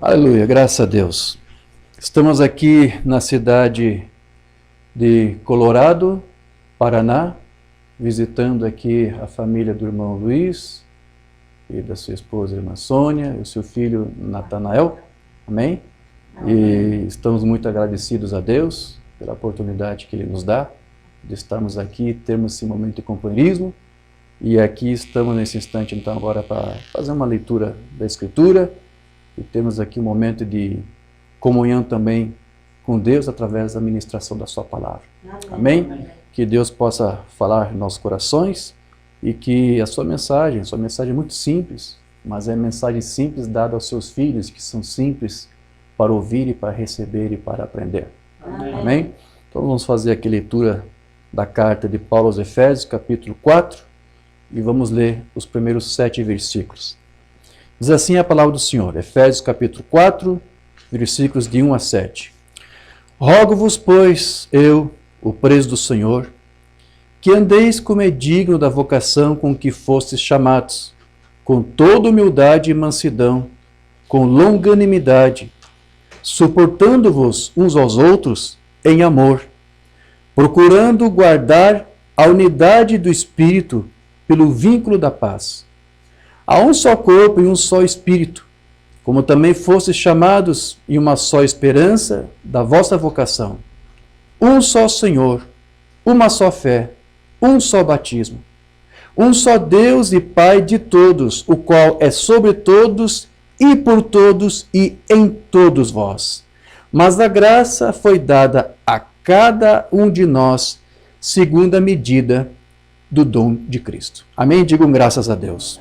Aleluia, graças a Deus. Estamos aqui na cidade de Colorado, Paraná, visitando aqui a família do irmão Luiz e da sua esposa, irmã Sônia, e o seu filho Natanael. Amém? E estamos muito agradecidos a Deus pela oportunidade que Ele nos dá de estarmos aqui e termos esse momento de companheirismo. E aqui estamos nesse instante, então, agora para fazer uma leitura da Escritura. E temos aqui um momento de comunhão também com Deus através da ministração da sua palavra. Amém? Amém? Que Deus possa falar em nossos corações e que a sua mensagem é muito simples, mas é mensagem simples dada aos seus filhos, que são simples para ouvir e para receber e para aprender. Amém? Amém? Então vamos fazer aqui a leitura da carta de Paulo aos Efésios, capítulo 4, e vamos ler os primeiros 7 versículos. Diz assim a palavra do Senhor, Efésios capítulo 4, versículos de 1 a 7. Rogo-vos, pois, eu, o preso do Senhor, que andeis como é digno da vocação com que fostes chamados, com toda humildade e mansidão, com longanimidade, suportando-vos uns aos outros em amor, procurando guardar a unidade do Espírito pelo vínculo da paz. Há um só corpo e um só Espírito, como também fostes chamados em uma só esperança da vossa vocação. Um só Senhor, uma só fé, um só batismo. Um só Deus e Pai de todos, o qual é sobre todos e por todos e em todos vós. Mas a graça foi dada a cada um de nós, segundo a medida do dom de Cristo. Amém? Digam graças a Deus.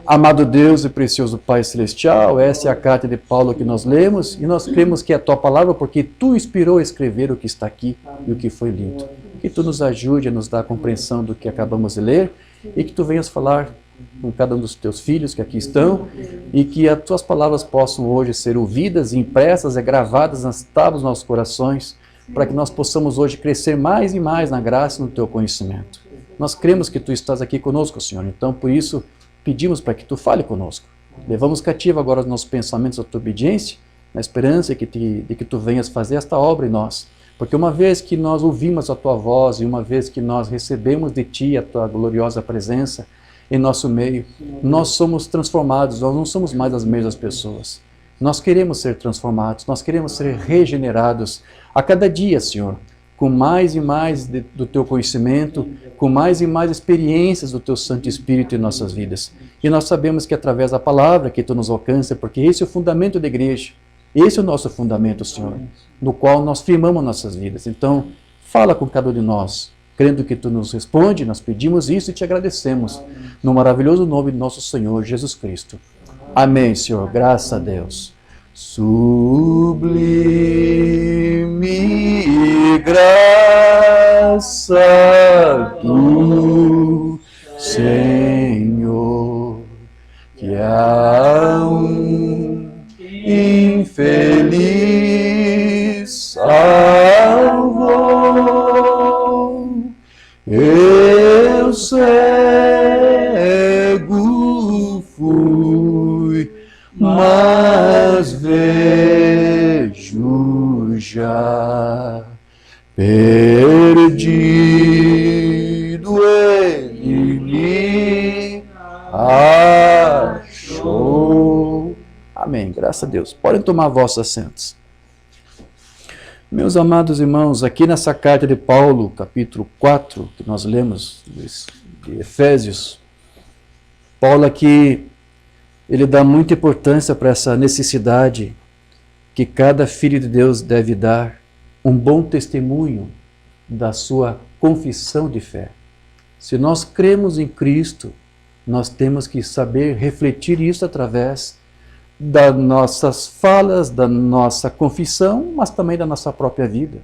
Amado Deus e precioso Pai Celestial, essa é a carta de Paulo que nós lemos e nós cremos que é a tua palavra porque tu inspirou a escrever o que está aqui e o que foi lido. Que tu nos ajude a nos dar a compreensão do que acabamos de ler e que tu venhas falar com cada um dos teus filhos que aqui estão e que as tuas palavras possam hoje ser ouvidas, impressas e gravadas nas tábuas dos nossos corações para que nós possamos hoje crescer mais e mais na graça e no teu conhecimento. Nós cremos que tu estás aqui conosco, Senhor, então por isso pedimos para que tu fale conosco. Levamos cativo agora os nossos pensamentos à tua obediência, na esperança de que tu venhas fazer esta obra em nós. Porque uma vez que nós ouvimos a tua voz e uma vez que nós recebemos de ti a tua gloriosa presença em nosso meio, nós somos transformados, nós não somos mais as mesmas pessoas. Nós queremos ser transformados, nós queremos ser regenerados a cada dia, Senhor, com mais e mais do teu conhecimento, com mais e mais experiências do teu Santo Espírito em nossas vidas. E nós sabemos que através da palavra que tu nos alcança, porque esse é o fundamento da igreja, esse é o nosso fundamento, Senhor, no qual nós firmamos nossas vidas. Então, fala com cada um de nós, crendo que tu nos responde, nós pedimos isso e te agradecemos, no maravilhoso nome de nosso Senhor Jesus Cristo. Amém, Senhor, graças a Deus. Sublime graça do Senhor, que a um infeliz salvou. Eu cego fui, mas vejo já, perdido ele me achou. Amém, graças a Deus. Podem tomar vossos assentos. Meus amados irmãos, aqui nessa carta de Paulo, capítulo 4, que nós lemos de Efésios, Paulo aqui ele dá muita importância para essa necessidade que cada filho de Deus deve dar um bom testemunho da sua confissão de fé. Se nós cremos em Cristo, nós temos que saber refletir isso através das nossas falas, da nossa confissão, mas também da nossa própria vida.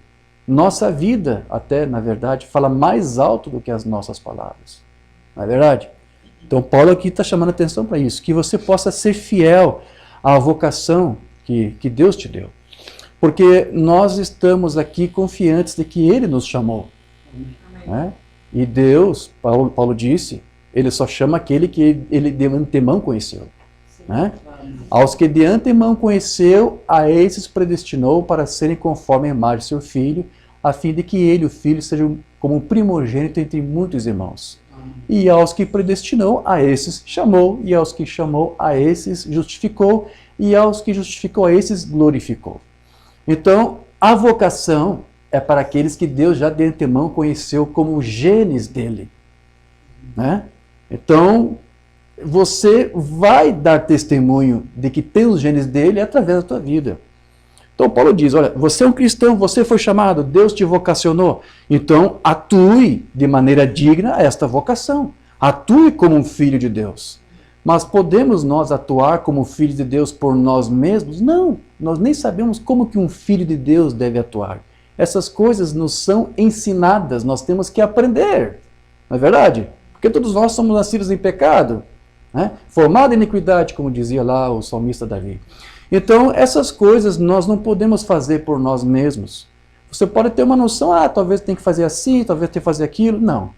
Nossa vida, até, na verdade, fala mais alto do que as nossas palavras. Não é verdade? Então, Paulo aqui está chamando a atenção para isso, que você possa ser fiel à vocação que Deus te deu. Porque nós estamos aqui confiantes de que Ele nos chamou. Né? E Deus, Paulo disse, Ele só chama aquele que Ele de antemão conheceu. Né? Aos que de antemão conheceu, a esses predestinou para serem conforme a imagem de seu Filho, a fim de que ele, o Filho, seja como um primogênito entre muitos irmãos. E aos que predestinou, a esses chamou, e aos que chamou, a esses justificou, e aos que justificou, a esses glorificou. Então, a vocação é para aqueles que Deus já de antemão conheceu como genes dele. Né? Então, você vai dar testemunho de que tem os genes dele através da tua vida. Então Paulo diz, olha, você é um cristão, você foi chamado, Deus te vocacionou. Então atue de maneira digna a esta vocação. Atue como um filho de Deus. Mas podemos nós atuar como filhos de Deus por nós mesmos? Não, nós nem sabemos como que um filho de Deus deve atuar. Essas coisas nos são ensinadas, nós temos que aprender. Não é verdade? Porque todos nós somos nascidos em pecado. Né? Formado em iniquidade, como dizia lá o salmista Davi. Então, essas coisas nós não podemos fazer por nós mesmos. Você pode ter uma noção, talvez tem que fazer assim, talvez tem que fazer aquilo. Não.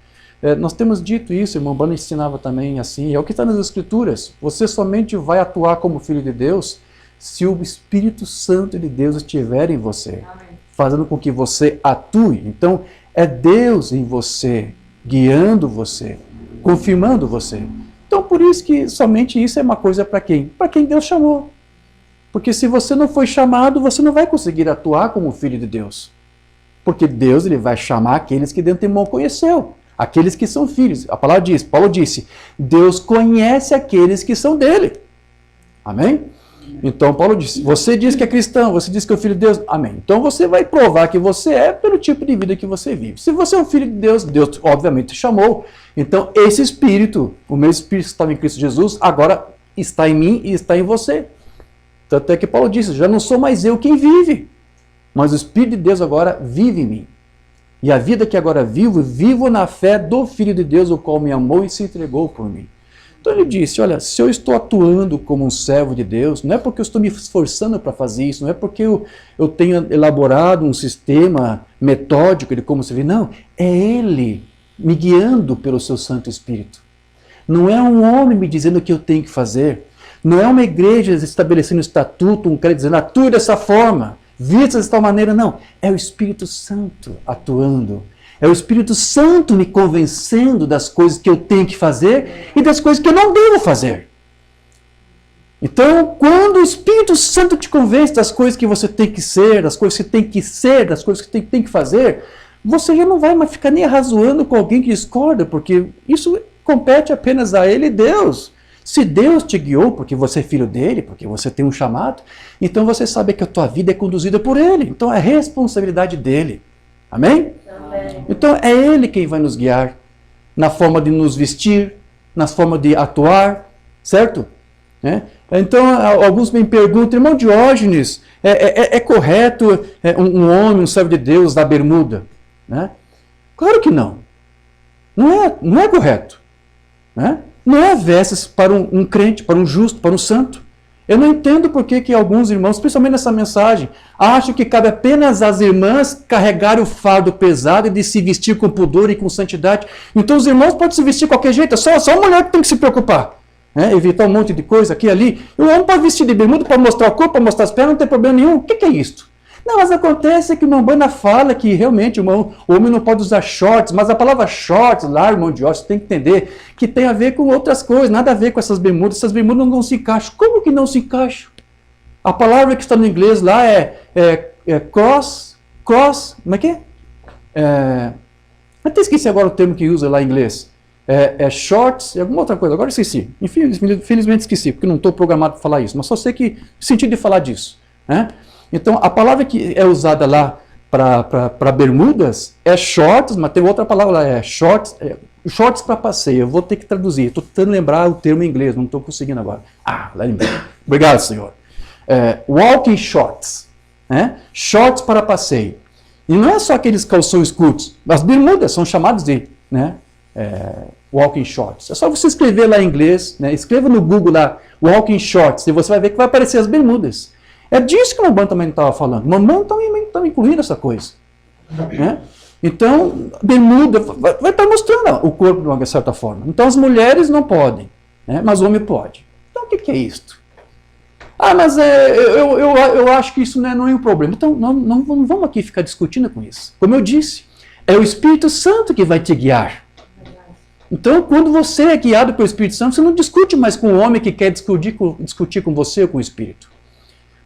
Nós temos dito isso, o irmão Bano ensinava também assim, é o que está nas Escrituras. Você somente vai atuar como filho de Deus se o Espírito Santo de Deus estiver em você, fazendo com que você atue. Então, é Deus em você, guiando você, confirmando você. Então, por isso que somente isso é uma coisa para quem? Para quem Deus chamou. Porque se você não foi chamado, você não vai conseguir atuar como filho de Deus. Porque Deus ele vai chamar aqueles que de antemão conheceu. Aqueles que são filhos. A palavra diz, Paulo disse, Deus conhece aqueles que são dele. Amém? Então Paulo disse, você diz que é cristão, você diz que é o filho de Deus. Amém. Então você vai provar que você é pelo tipo de vida que você vive. Se você é um filho de Deus, Deus obviamente te chamou. Então esse Espírito, o mesmo Espírito que estava em Cristo Jesus, agora está em mim e está em você. Tanto é que Paulo disse, já não sou mais eu quem vive, mas o Espírito de Deus agora vive em mim. E a vida que agora vivo, vivo na fé do Filho de Deus, o qual me amou e se entregou por mim. Então ele disse, olha, se eu estou atuando como um servo de Deus, não é porque eu estou me esforçando para fazer isso, não é porque eu tenho elaborado um sistema metódico de como se vê, não, é Ele me guiando pelo seu Santo Espírito. Não é um homem me dizendo o que eu tenho que fazer, não é uma igreja estabelecendo um estatuto, um cara dizendo, atue dessa forma, vista de tal maneira, não. É o Espírito Santo atuando. É o Espírito Santo me convencendo das coisas que eu tenho que fazer e das coisas que eu não devo fazer. Então, quando o Espírito Santo te convence das coisas que você tem que ser, das coisas que tem que ser, das coisas que tem que fazer, você já não vai mais ficar nem arrazoando com alguém que discorda, porque isso compete apenas a Ele e Deus. Se Deus te guiou porque você é filho dele, porque você tem um chamado, então você sabe que a tua vida é conduzida por Ele. Então é responsabilidade dele. Amém? Amém. Então é Ele quem vai nos guiar na forma de nos vestir, na forma de atuar, certo? Então alguns me perguntam, irmão Diógenes, é correto um homem, um servo de Deus, dar bermuda? Claro que não. Não é correto. Não é vestes para um crente, para um justo, para um santo. Eu não entendo por que alguns irmãos, principalmente nessa mensagem, acham que cabe apenas às irmãs carregar o fardo pesado e de se vestir com pudor e com santidade. Então os irmãos podem se vestir de qualquer jeito, é só a mulher que tem que se preocupar. Evitar um monte de coisa aqui e ali. E o homem pode vestir de bermuda para mostrar o corpo, para mostrar as pernas, não tem problema nenhum. O que é isso? Não, mas acontece que o irmão Bana fala que realmente o homem não pode usar shorts, mas a palavra shorts lá, irmão Diógenes, você tem que entender que tem a ver com outras coisas, nada a ver com essas bermudas não se encaixam. Como que não se encaixam? A palavra que está no inglês lá é cross, como é que é? Até esqueci agora o termo que usa lá em inglês. Shorts e alguma outra coisa, agora esqueci. Infelizmente esqueci, porque não estou programado para falar isso, mas só sei que sentido de falar disso. Então, a palavra que é usada lá para bermudas é shorts, mas tem outra palavra lá, shorts para passeio. Eu vou ter que traduzir, estou tentando lembrar o termo em inglês, não estou conseguindo agora. Lá lembrei. Obrigado, senhor. Walking shorts, shorts para passeio. E não é só aqueles calções curtos, as bermudas são chamadas de walking shorts. É só você escrever lá em inglês, escreva no Google lá, walking shorts, e você vai ver que vai aparecer as bermudas. É disso que o Mamãe também estava falando. Mamãe também está incluindo essa coisa. Então, bermuda vai estar mostrando o corpo de uma certa forma. Então, as mulheres não podem, mas o homem pode. Então, o que é isto? Mas eu acho que isso não é um problema. Então, não vamos aqui ficar discutindo com isso. Como eu disse, é o Espírito Santo que vai te guiar. Então, quando você é guiado pelo Espírito Santo, você não discute mais com o homem que quer discutir com você ou com o Espírito.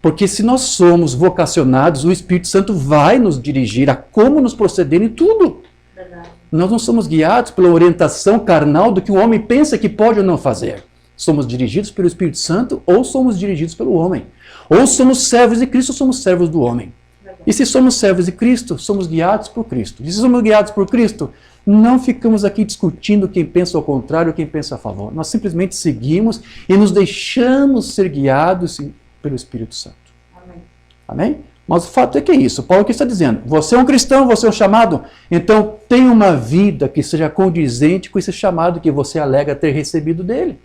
Porque se nós somos vocacionados, o Espírito Santo vai nos dirigir a como nos proceder em tudo. Verdade. Nós não somos guiados pela orientação carnal do que o homem pensa que pode ou não fazer. Somos dirigidos pelo Espírito Santo ou somos dirigidos pelo homem. Ou somos servos de Cristo ou somos servos do homem. Verdade. E se somos servos de Cristo, somos guiados por Cristo. E se somos guiados por Cristo, não ficamos aqui discutindo quem pensa ao contrário ou quem pensa a favor. Nós simplesmente seguimos e nos deixamos ser guiados pelo Espírito Santo. Amém? Amém? Mas o fato é que é isso. Paulo aqui está dizendo, você é um cristão, você é um chamado, então tenha uma vida que seja condizente com esse chamado que você alega ter recebido dele.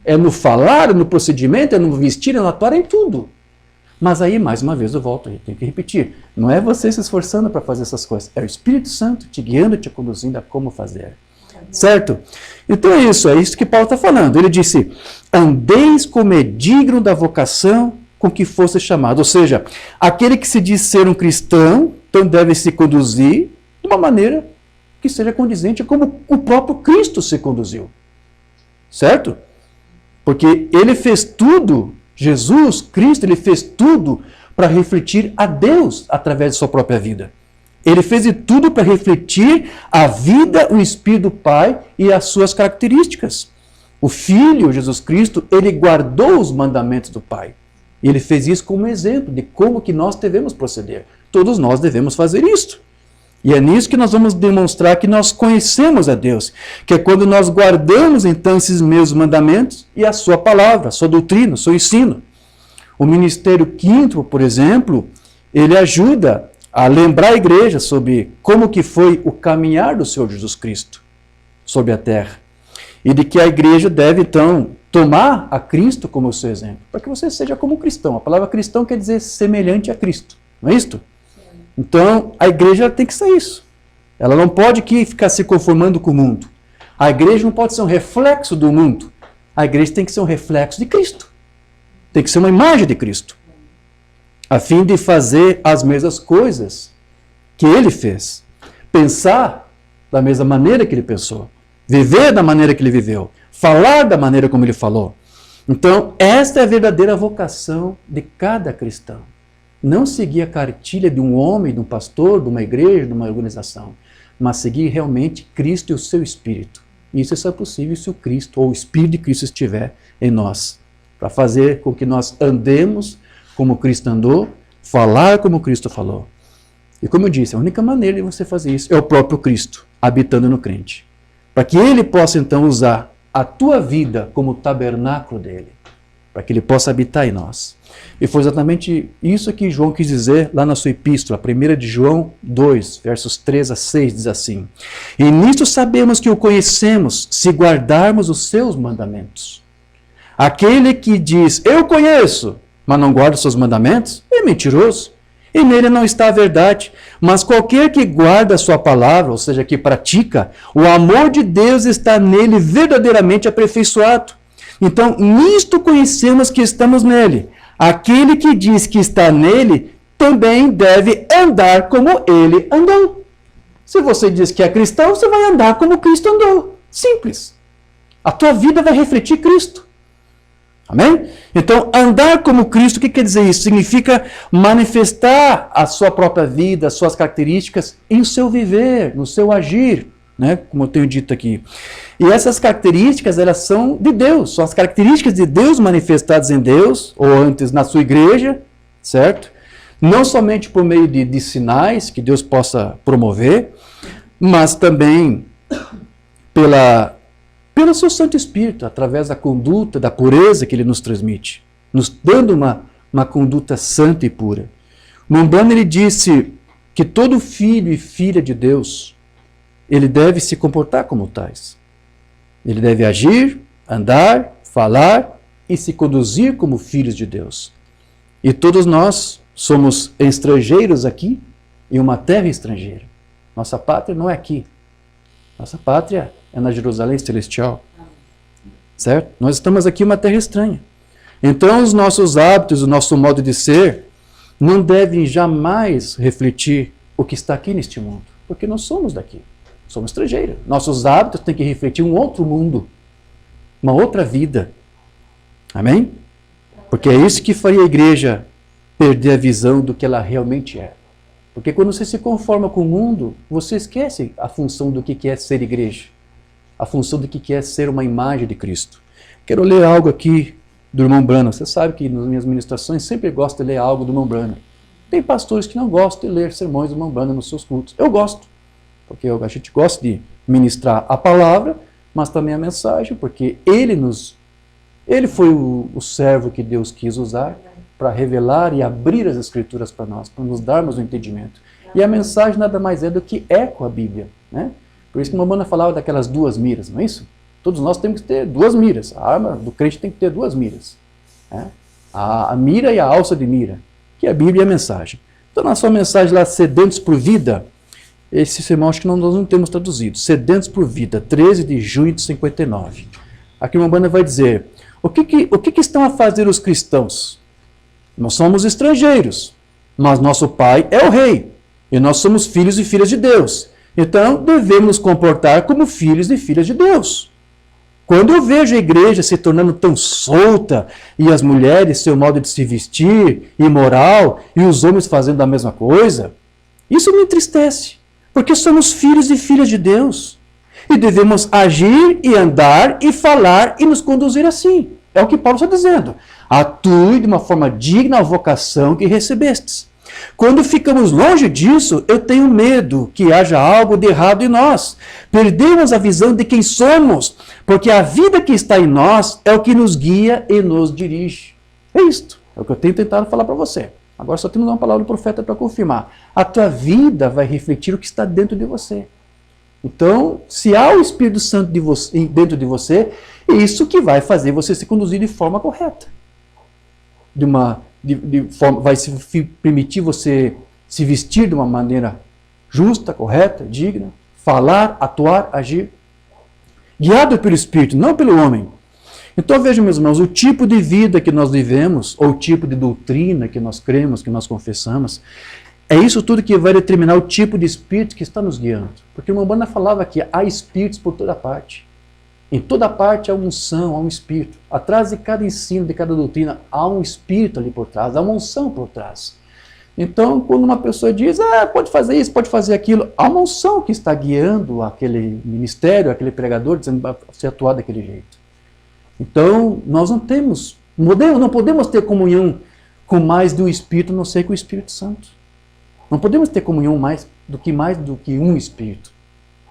É no falar, é no procedimento, é no vestir, é no atuar, é em tudo. Mas aí, mais uma vez, eu volto, eu tenho que repetir. Não é você se esforçando para fazer essas coisas. É o Espírito Santo te guiando, te conduzindo a como fazer. Certo? Então é isso que Paulo está falando. Ele disse, andeis como é digno da vocação com que fosse chamado. Ou seja, aquele que se diz ser um cristão, então deve se conduzir de uma maneira que seja condizente como o próprio Cristo se conduziu. Certo? Porque ele fez tudo, Jesus, Cristo, ele fez tudo para refletir a Deus através de sua própria vida. Ele fez de tudo para refletir a vida, o Espírito do Pai e as suas características. O Filho, Jesus Cristo, ele guardou os mandamentos do Pai. E ele fez isso como exemplo de como que nós devemos proceder. Todos nós devemos fazer isso. E é nisso que nós vamos demonstrar que nós conhecemos a Deus, que é quando nós guardamos então esses mesmos mandamentos e a sua palavra, a sua doutrina, o seu ensino. O Ministério Quinto, por exemplo, ele ajuda a lembrar a igreja sobre como que foi o caminhar do Senhor Jesus Cristo sobre a terra. E de que a igreja deve então tomar a Cristo como o seu exemplo, para que você seja como um cristão. A palavra cristão quer dizer semelhante a Cristo, não é isto? Então, a igreja tem que ser isso. Ela não pode ficar se conformando com o mundo. A igreja não pode ser um reflexo do mundo. A igreja tem que ser um reflexo de Cristo. Tem que ser uma imagem de Cristo. A fim de fazer as mesmas coisas que ele fez. Pensar da mesma maneira que ele pensou. Viver da maneira que ele viveu. Falar da maneira como ele falou. Então, esta é a verdadeira vocação de cada cristão. Não seguir a cartilha de um homem, de um pastor, de uma igreja, de uma organização, mas seguir realmente Cristo e o seu Espírito. E isso só é possível se o Cristo, ou o Espírito de Cristo estiver em nós, para fazer com que nós andemos como Cristo andou, falar como Cristo falou. E como eu disse, a única maneira de você fazer isso é o próprio Cristo, habitando no crente. Para que ele possa então usar a tua vida como tabernáculo dele, para que ele possa habitar em nós. E foi exatamente isso que João quis dizer lá na sua epístola, 1 de João 2, versos 3 a 6, diz assim: E nisto sabemos que o conhecemos, se guardarmos os seus mandamentos. Aquele que diz, eu conheço, mas não guarda os seus mandamentos, é mentiroso. E nele não está a verdade. Mas qualquer que guarda a sua palavra, ou seja, que pratica, o amor de Deus está nele verdadeiramente aperfeiçoado. Então, nisto conhecemos que estamos nele. Aquele que diz que está nele, também deve andar como ele andou. Se você diz que é cristão, você vai andar como Cristo andou. Simples. A tua vida vai refletir Cristo. Amém? Então, andar como Cristo, o que quer dizer isso? Significa manifestar a sua própria vida, as suas características em seu viver, no seu agir, né? Como eu tenho dito aqui. E essas características, elas são de Deus, são as características de Deus manifestadas em Deus, ou antes na sua igreja, certo? Não somente por meio de sinais que Deus possa promover, mas também pelo seu Santo Espírito, através da conduta, da pureza que ele nos transmite, nos dando uma conduta santa e pura. Mombano, ele disse que todo filho e filha de Deus, ele deve se comportar como tais. Ele deve agir, andar, falar e se conduzir como filhos de Deus. E todos nós somos estrangeiros aqui em uma terra estrangeira. Nossa pátria não é aqui. Nossa pátria é na Jerusalém Celestial. Certo? Nós estamos aqui em uma terra estranha. Então, os nossos hábitos, o nosso modo de ser, não devem jamais refletir o que está aqui neste mundo, porque nós somos daqui, somos estrangeiros. Nossos hábitos têm que refletir um outro mundo, uma outra vida. Amém? Porque é isso que faria a igreja perder a visão do que ela realmente é. Porque quando você se conforma com o mundo, você esquece a função do que é ser igreja, a função do que é ser uma imagem de Cristo. Quero ler algo aqui do irmão Branham. Você sabe que nas minhas ministrações sempre gosto de ler algo do irmão Branham. Tem pastores que não gostam de ler sermões do irmão Branham nos seus cultos. Eu gosto, porque a gente gosta de ministrar a palavra, mas também a mensagem, porque ele foi o servo que Deus quis usar para revelar e abrir as Escrituras para nós, para nos darmos o entendimento. E a mensagem nada mais é do que eco a Bíblia, né? Por isso que a Mamana falava daquelas duas miras, não é isso? Todos nós temos que ter duas miras. A arma do crente tem que ter duas miras, né? A mira e a alça de mira, que é a Bíblia e a mensagem. Então, na sua mensagem lá, Sedentos por Vida, esse sermão acho que nós não temos traduzido. Sedentos por Vida, 13 de junho de 59. Aqui uma banda vai dizer, o que estão a fazer os cristãos? Nós somos estrangeiros, mas nosso Pai é o Rei, e nós somos filhos e filhas de Deus. Então, devemos nos comportar como filhos e filhas de Deus. Quando eu vejo a igreja se tornando tão solta, e as mulheres, seu modo de se vestir, imoral, e os homens fazendo a mesma coisa, isso me entristece, porque somos filhos e filhas de Deus. E devemos agir e andar e falar e nos conduzir assim. É o que Paulo está dizendo. Atue de uma forma digna à vocação que recebestes. Quando ficamos longe disso, eu tenho medo que haja algo de errado em nós. Perdemos a visão de quem somos, porque a vida que está em nós é o que nos guia e nos dirige. É isto. É o que eu tenho tentado falar para você. Agora só temos uma palavra do profeta para confirmar. A tua vida vai refletir o que está dentro de você. Então, se há o Espírito Santo dentro de você, é isso que vai fazer você se conduzir de forma correta. Vai permitir você se vestir de uma maneira justa, correta, digna, falar, atuar, agir, guiado pelo Espírito, não pelo homem. Então vejam, meus irmãos, o tipo de vida que nós vivemos, ou o tipo de doutrina que nós cremos, que nós confessamos, é isso tudo que vai determinar o tipo de espírito que está nos guiando. Porque o Umbanda falava que há espíritos por toda parte. Em toda parte há uma unção, há um espírito. Atrás de cada ensino, de cada doutrina, há um espírito ali por trás, há uma unção por trás. Então, quando uma pessoa diz, pode fazer isso, pode fazer aquilo, há uma unção que está guiando aquele ministério, aquele pregador, dizendo para você atuar daquele jeito. Então, nós não podemos ter comunhão com mais de um espírito, a não ser com o Espírito Santo. Não podemos ter comunhão mais do que um espírito.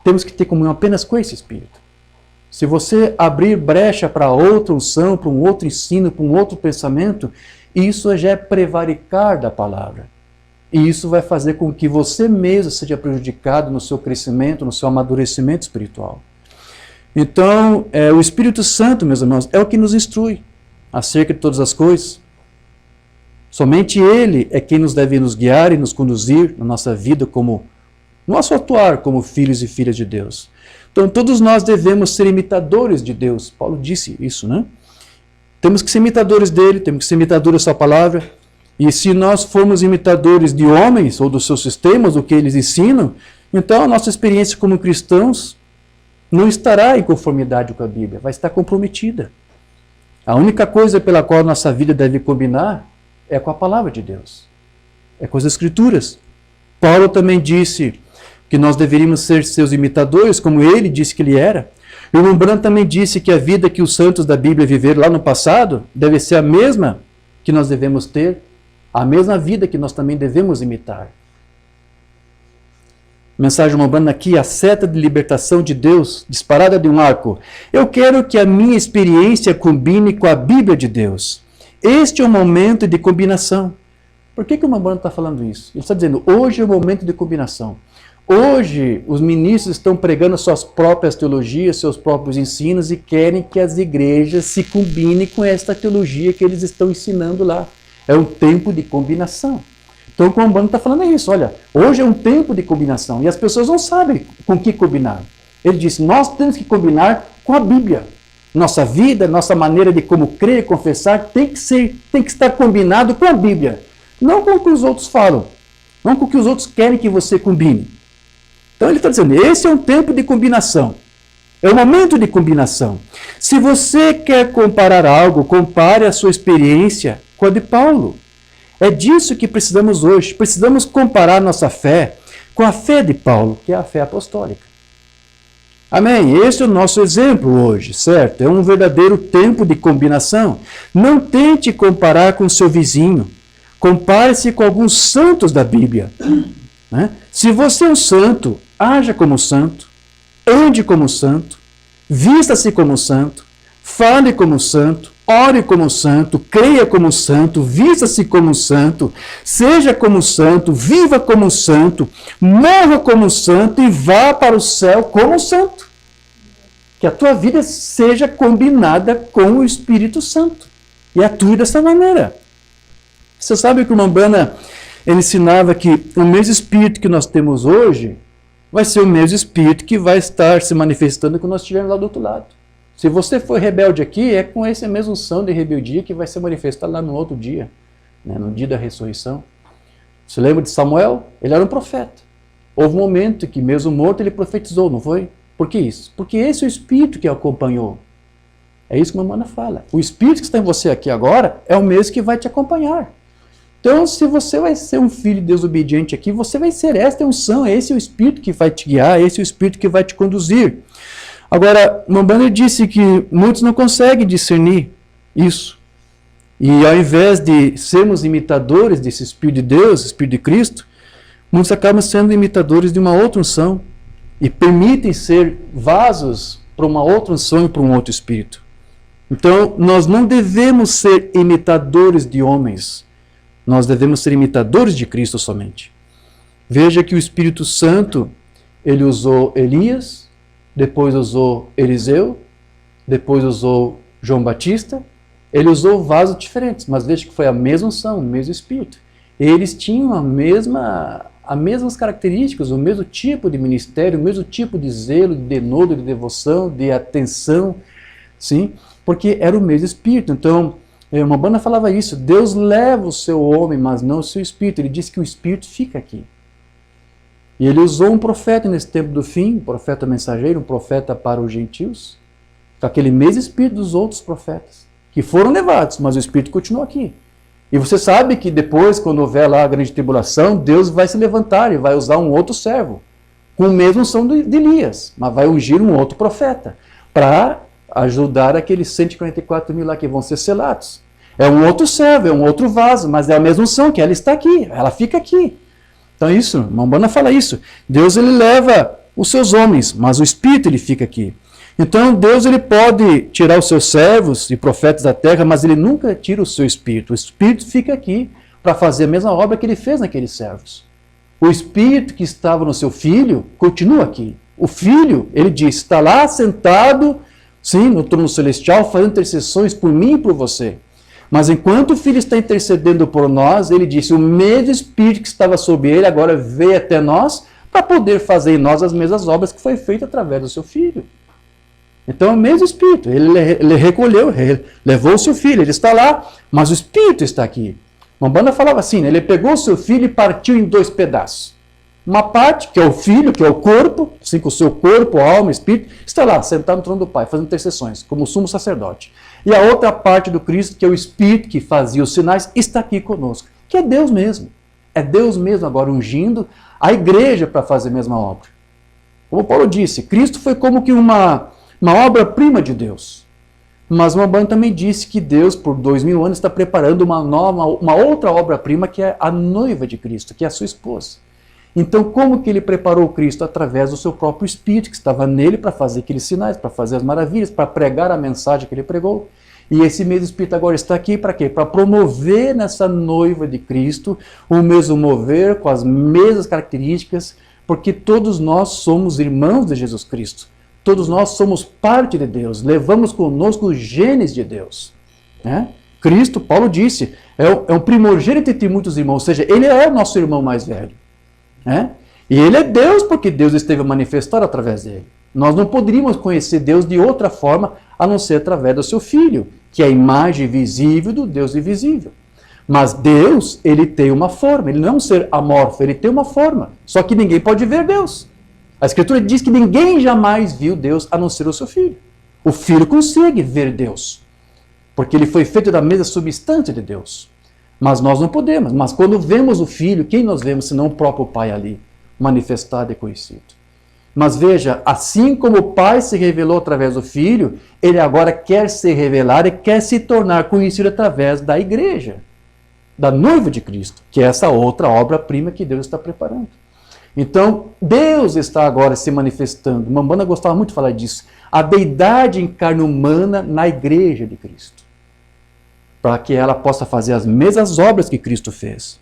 Temos que ter comunhão apenas com esse espírito. Se você abrir brecha para outra unção, para um outro ensino, para um outro pensamento, isso já é prevaricar da palavra. E isso vai fazer com que você mesmo seja prejudicado no seu crescimento, no seu amadurecimento espiritual. Então, o Espírito Santo, meus irmãos, é o que nos instrui acerca de todas as coisas. Somente Ele é quem nos deve nos guiar e nos conduzir na nossa vida como nosso atuar como filhos e filhas de Deus. Então todos nós devemos ser imitadores de Deus. Paulo disse isso, né? Temos que ser imitadores dele, temos que ser imitadores da sua palavra. E se nós formos imitadores de homens ou dos seus sistemas, do que eles ensinam, então a nossa experiência como cristãos não estará em conformidade com a Bíblia, vai estar comprometida. A única coisa pela qual nossa vida deve combinar é com a palavra de Deus, é com as Escrituras. Paulo também disse que nós deveríamos ser seus imitadores, como ele disse que ele era. E o Branham também disse que a vida que os santos da Bíblia viveram lá no passado deve ser a mesma que nós devemos ter, a mesma vida que nós também devemos imitar. Mensagem de Branham aqui, a seta de libertação de Deus, disparada de um arco. Eu quero que a minha experiência combine com a Bíblia de Deus. Este é o momento de combinação. Por que o Branham está falando isso? Ele está dizendo, hoje é o momento de combinação. Hoje, os ministros estão pregando suas próprias teologias, seus próprios ensinos e querem que as igrejas se combinem com esta teologia que eles estão ensinando lá. É um tempo de combinação. Então, o Branham está falando isso. Olha, hoje é um tempo de combinação e as pessoas não sabem com que combinar. Ele disse, nós temos que combinar com a Bíblia. Nossa vida, nossa maneira de como crer e confessar tem que estar combinado com a Bíblia. Não com o que os outros falam. Não com o que os outros querem que você combine. Então ele está dizendo, esse é um tempo de combinação. É um momento de combinação. Se você quer comparar algo, compare a sua experiência com a de Paulo. É disso que precisamos hoje. Precisamos comparar nossa fé com a fé de Paulo, que é a fé apostólica. Amém? Esse é o nosso exemplo hoje, certo? É um verdadeiro tempo de combinação. Não tente comparar com seu vizinho. Compare-se com alguns santos da Bíblia. Né? Se você é um santo, haja como santo, ande como santo, vista-se como santo, fale como santo, ore como santo, creia como santo, vista-se como santo, seja como santo, viva como santo, morra como santo e vá para o céu como santo. Que a tua vida seja combinada com o Espírito Santo e atue dessa maneira. Você sabe que o Umbanda ensinava que o mesmo Espírito que nós temos hoje vai ser o mesmo Espírito que vai estar se manifestando quando nós estivermos lá do outro lado. Se você for rebelde aqui, é com essa mesma unção de rebeldia que vai ser manifestada lá no outro dia, né, no dia da ressurreição. Você lembra de Samuel? Ele era um profeta. Houve um momento que, mesmo morto, ele profetizou, não foi? Por que isso? Porque esse é o Espírito que o acompanhou. É isso que a Umbanda fala. O Espírito que está em você aqui agora é o mesmo que vai te acompanhar. Então, se você vai ser um filho desobediente aqui, você vai ser esta unção, esse é o Espírito que vai te guiar, esse é o Espírito que vai te conduzir. Agora, Umbanda disse que muitos não conseguem discernir isso. E ao invés de sermos imitadores desse Espírito de Deus, Espírito de Cristo, muitos acabam sendo imitadores de uma outra unção e permitem ser vasos para uma outra unção e para um outro Espírito. Então, nós não devemos ser imitadores de homens, nós devemos ser imitadores de Cristo somente. Veja que o Espírito Santo, ele usou Elias, depois usou Eliseu, depois usou João Batista. Ele usou vasos diferentes, mas veja que foi a mesma unção, o mesmo Espírito. Eles tinham as mesmas características, o mesmo tipo de ministério, o mesmo tipo de zelo, de denodo, de devoção, de atenção, sim? Porque era o mesmo Espírito. Então, uma banda falava isso, Deus leva o seu homem, mas não o seu Espírito. Ele disse que o Espírito fica aqui. E ele usou um profeta nesse tempo do fim, um profeta mensageiro, um profeta para os gentios, com aquele mesmo Espírito dos outros profetas, que foram levados, mas o Espírito continua aqui. E você sabe que depois, quando houver lá a grande tribulação, Deus vai se levantar e vai usar um outro servo, com a mesma unção de Elias, mas vai ungir um outro profeta, para ajudar aqueles 144 mil lá que vão ser selados. É um outro servo, é um outro vaso, mas é a mesma unção, que ela está aqui, ela fica aqui. Então isso, a Umbanda fala isso. Deus ele leva os seus homens, mas o Espírito ele fica aqui. Então Deus ele pode tirar os seus servos e profetas da terra, mas ele nunca tira o seu Espírito. O Espírito fica aqui para fazer a mesma obra que ele fez naqueles servos. O Espírito que estava no seu filho continua aqui. O filho, ele diz, está lá sentado, sim, no trono celestial, fazendo intercessões por mim e por você. Mas enquanto o Filho está intercedendo por nós, ele disse, o mesmo Espírito que estava sobre ele agora veio até nós para poder fazer em nós as mesmas obras que foi feita através do seu Filho. Então é o mesmo Espírito, ele recolheu, levou o seu Filho, ele está lá, mas o Espírito está aqui. Uma banda falava assim, ele pegou o seu Filho e partiu em 2 pedaços. Uma parte, que é o Filho, que é o corpo, assim, com o seu corpo, alma, espírito, está lá, sentado no trono do Pai, fazendo intercessões, como sumo sacerdote. E a outra parte do Cristo, que é o Espírito que fazia os sinais, está aqui conosco, que é Deus mesmo. É Deus mesmo agora ungindo a igreja para fazer a mesma obra. Como Paulo disse, Cristo foi como que uma obra-prima de Deus. Mas uma banda também disse que Deus, por 2000 anos, está preparando uma outra obra-prima, que é a noiva de Cristo, que é a sua esposa. Então, como que ele preparou Cristo? Através do seu próprio Espírito, que estava nele para fazer aqueles sinais, para fazer as maravilhas, para pregar a mensagem que ele pregou. E esse mesmo Espírito agora está aqui para quê? Para promover nessa noiva de Cristo o mesmo mover, com as mesmas características, porque todos nós somos irmãos de Jesus Cristo. Todos nós somos parte de Deus, levamos conosco os genes de Deus. Né? Cristo, Paulo disse, é um primogênito entre muitos irmãos, ou seja, ele é o nosso irmão mais velho. Né? E ele é Deus porque Deus esteve manifestado através dele. Nós não poderíamos conhecer Deus de outra forma a não ser através do seu Filho, que é a imagem visível do Deus invisível. Mas Deus, ele tem uma forma, ele não é um ser amorfo, ele tem uma forma, só que ninguém pode ver Deus. A Escritura diz que ninguém jamais viu Deus a não ser o seu Filho. O Filho consegue ver Deus, porque ele foi feito da mesma substância de Deus. Mas nós não podemos. Mas quando vemos o Filho, quem nós vemos senão o próprio Pai ali, manifestado e conhecido? Mas veja, assim como o Pai se revelou através do Filho, ele agora quer se revelar e quer se tornar conhecido através da igreja, da noiva de Cristo, que é essa outra obra-prima que Deus está preparando. Então, Deus está agora se manifestando. Mambana gostava muito de falar disso. A deidade em carne humana na igreja de Cristo, para que ela possa fazer as mesmas obras que Cristo fez.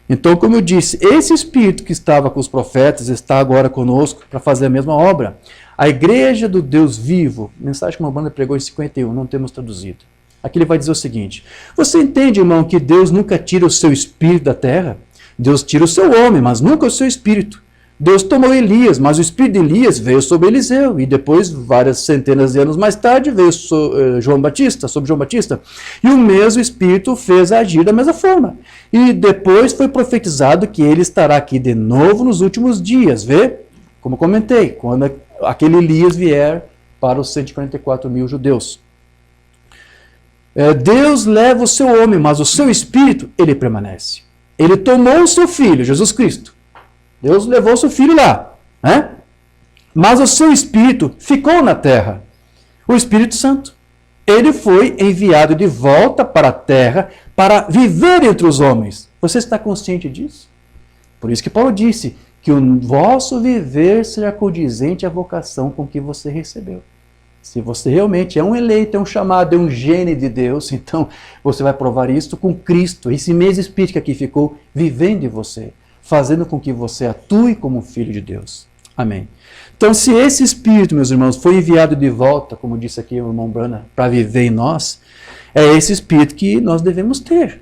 Então, como eu disse, esse Espírito que estava com os profetas está agora conosco para fazer a mesma obra. A igreja do Deus vivo, mensagem que uma banda pregou em 51, não temos traduzido. Aqui ele vai dizer o seguinte: você entende, irmão, que Deus nunca tira o seu Espírito da terra? Deus tira o seu homem, mas nunca o seu Espírito. Deus tomou Elias, mas o espírito de Elias veio sobre Eliseu, e depois, várias centenas de anos mais tarde, veio sobre João Batista. E o mesmo Espírito fez agir da mesma forma. E depois foi profetizado que ele estará aqui de novo nos últimos dias. Vê? Como comentei, quando aquele Elias vier para os 144 mil judeus. Deus leva o seu homem, mas o seu Espírito, ele permanece. Ele tomou o seu Filho, Jesus Cristo. Deus levou o seu Filho lá, né? Mas o seu Espírito ficou na terra. O Espírito Santo. Ele foi enviado de volta para a terra para viver entre os homens. Você está consciente disso? Por isso que Paulo disse que o vosso viver seja condizente à vocação com que você recebeu. Se você realmente é um eleito, é um chamado, é um gene de Deus, então você vai provar isso com Cristo, esse mesmo Espírito que aqui ficou vivendo em você, fazendo com que você atue como filho de Deus. Amém. Então, se esse Espírito, meus irmãos, foi enviado de volta, como disse aqui o irmão Brana, para viver em nós, é esse Espírito que nós devemos ter.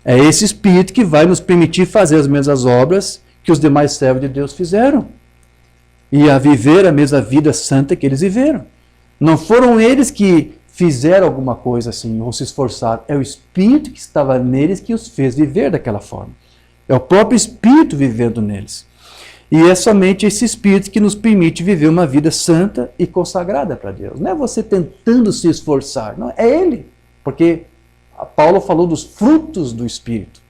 É esse Espírito que vai nos permitir fazer as mesmas obras que os demais servos de Deus fizeram. E a viver a mesma vida santa que eles viveram. Não foram eles que fizeram alguma coisa assim, ou se esforçaram. É o Espírito que estava neles que os fez viver daquela forma. É o próprio Espírito vivendo neles. E é somente esse Espírito que nos permite viver uma vida santa e consagrada para Deus. Não é você tentando se esforçar, não, é Ele. Porque Paulo falou dos frutos do Espírito.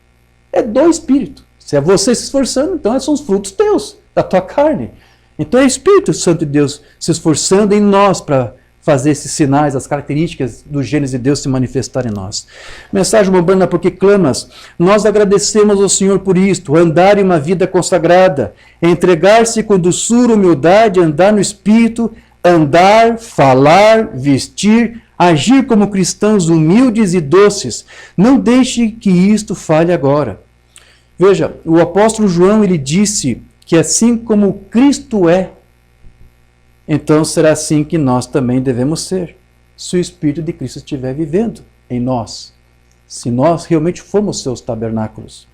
É do Espírito. Se é você se esforçando, então são os frutos teus, da tua carne. Então é o Espírito Santo de Deus se esforçando em nós para fazer esses sinais, as características do Gênesis de Deus se manifestar em nós. Mensagem Mambana, porque clamas, nós agradecemos ao Senhor por isto, andar em uma vida consagrada, entregar-se com doçura, humildade, andar no Espírito, andar, falar, vestir, agir como cristãos humildes e doces. Não deixe que isto falhe agora. Veja, o apóstolo João, ele disse que assim como Cristo é, então será assim que nós também devemos ser, se o Espírito de Cristo estiver vivendo em nós, se nós realmente formos seus tabernáculos.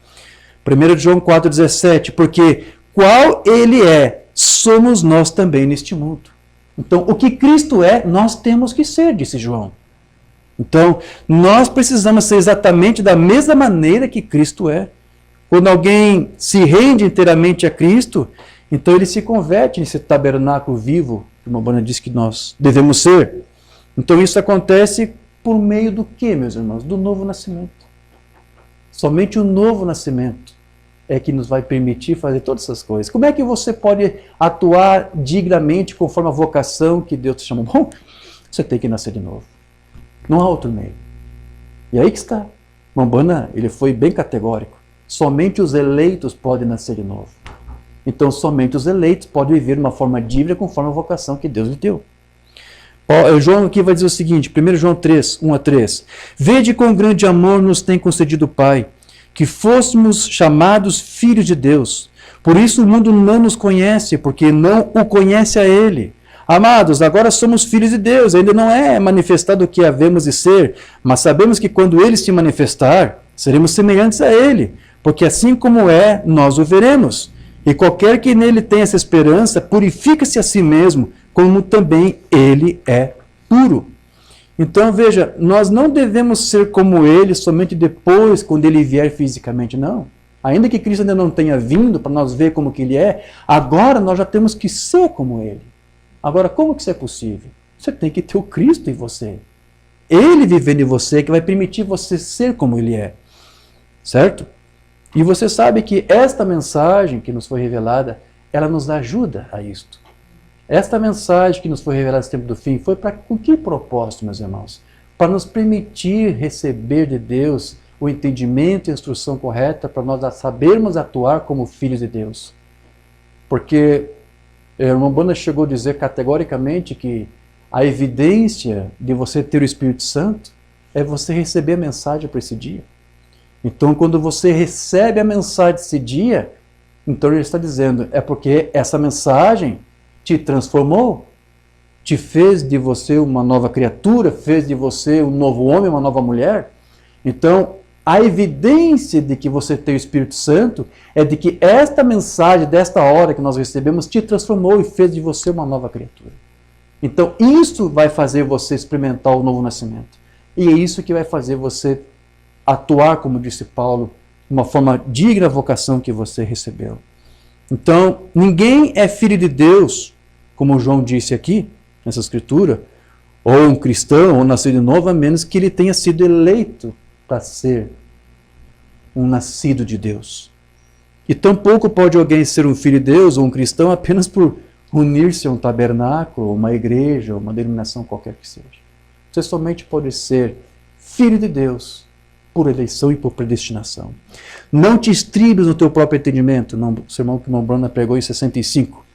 1 João 4,17, porque qual ele é, somos nós também neste mundo. Então, o que Cristo é, nós temos que ser, disse João. Então, nós precisamos ser exatamente da mesma maneira que Cristo é. Quando alguém se rende inteiramente a Cristo, então ele se converte nesse tabernáculo vivo, que uma banda diz que nós devemos ser. Então isso acontece por meio do quê, meus irmãos? Do novo nascimento. Somente o novo nascimento é que nos vai permitir fazer todas essas coisas. Como é que você pode atuar dignamente conforme a vocação que Deus te chamou? Bom, você tem que nascer de novo. Não há outro meio. E aí que está. Mambana, ele foi bem categórico. Somente os eleitos podem nascer de novo. Então, somente os eleitos podem viver de uma forma digna conforme a vocação que Deus lhe deu. João aqui vai dizer o seguinte, 1 João 3, 1-3. Vede quão grande amor nos tem concedido o Pai, que fôssemos chamados filhos de Deus. Por isso o mundo não nos conhece, porque não o conhece a Ele. Amados, agora somos filhos de Deus, ainda não é manifestado o que havemos de ser, mas sabemos que quando Ele se manifestar, seremos semelhantes a Ele, porque assim como é, nós o veremos. E qualquer que nele tenha essa esperança, purifica-se a si mesmo, como também ele é puro. Então, veja, nós não devemos ser como ele somente depois, quando ele vier fisicamente, não. Ainda que Cristo ainda não tenha vindo para nós ver como que ele é, agora nós já temos que ser como ele. Agora, como que isso é possível? Você tem que ter o Cristo em você. Ele vivendo em você que vai permitir você ser como ele é. Certo? E você sabe que esta mensagem que nos foi revelada, ela nos ajuda a isto. Esta mensagem que nos foi revelada nesse tempo do fim foi com que propósito, meus irmãos? Para nos permitir receber de Deus o entendimento e a instrução correta para nós sabermos atuar como filhos de Deus. Porque o irmão Bona chegou a dizer categoricamente que a evidência de você ter o Espírito Santo é você receber a mensagem para esse dia. Então, quando você recebe a mensagem desse dia, então ele está dizendo, é porque essa mensagem te transformou, te fez de você uma nova criatura, fez de você um novo homem, uma nova mulher. Então, a evidência de que você tem o Espírito Santo é de que esta mensagem, desta hora que nós recebemos, te transformou e fez de você uma nova criatura. Então, isso vai fazer você experimentar o novo nascimento. E é isso que vai fazer você atuar, como disse Paulo, de uma forma digna da vocação que você recebeu. Então, ninguém é filho de Deus, como João disse aqui, nessa escritura, ou um cristão, ou nascido de novo, a menos que ele tenha sido eleito para ser um nascido de Deus. E tampouco pode alguém ser um filho de Deus ou um cristão apenas por unir-se a um tabernáculo, uma igreja, uma denominação qualquer que seja. Você somente pode ser filho de Deus por eleição e por predestinação. Não te estribes no teu próprio entendimento, o sermão que o irmão Brana pregou em 65.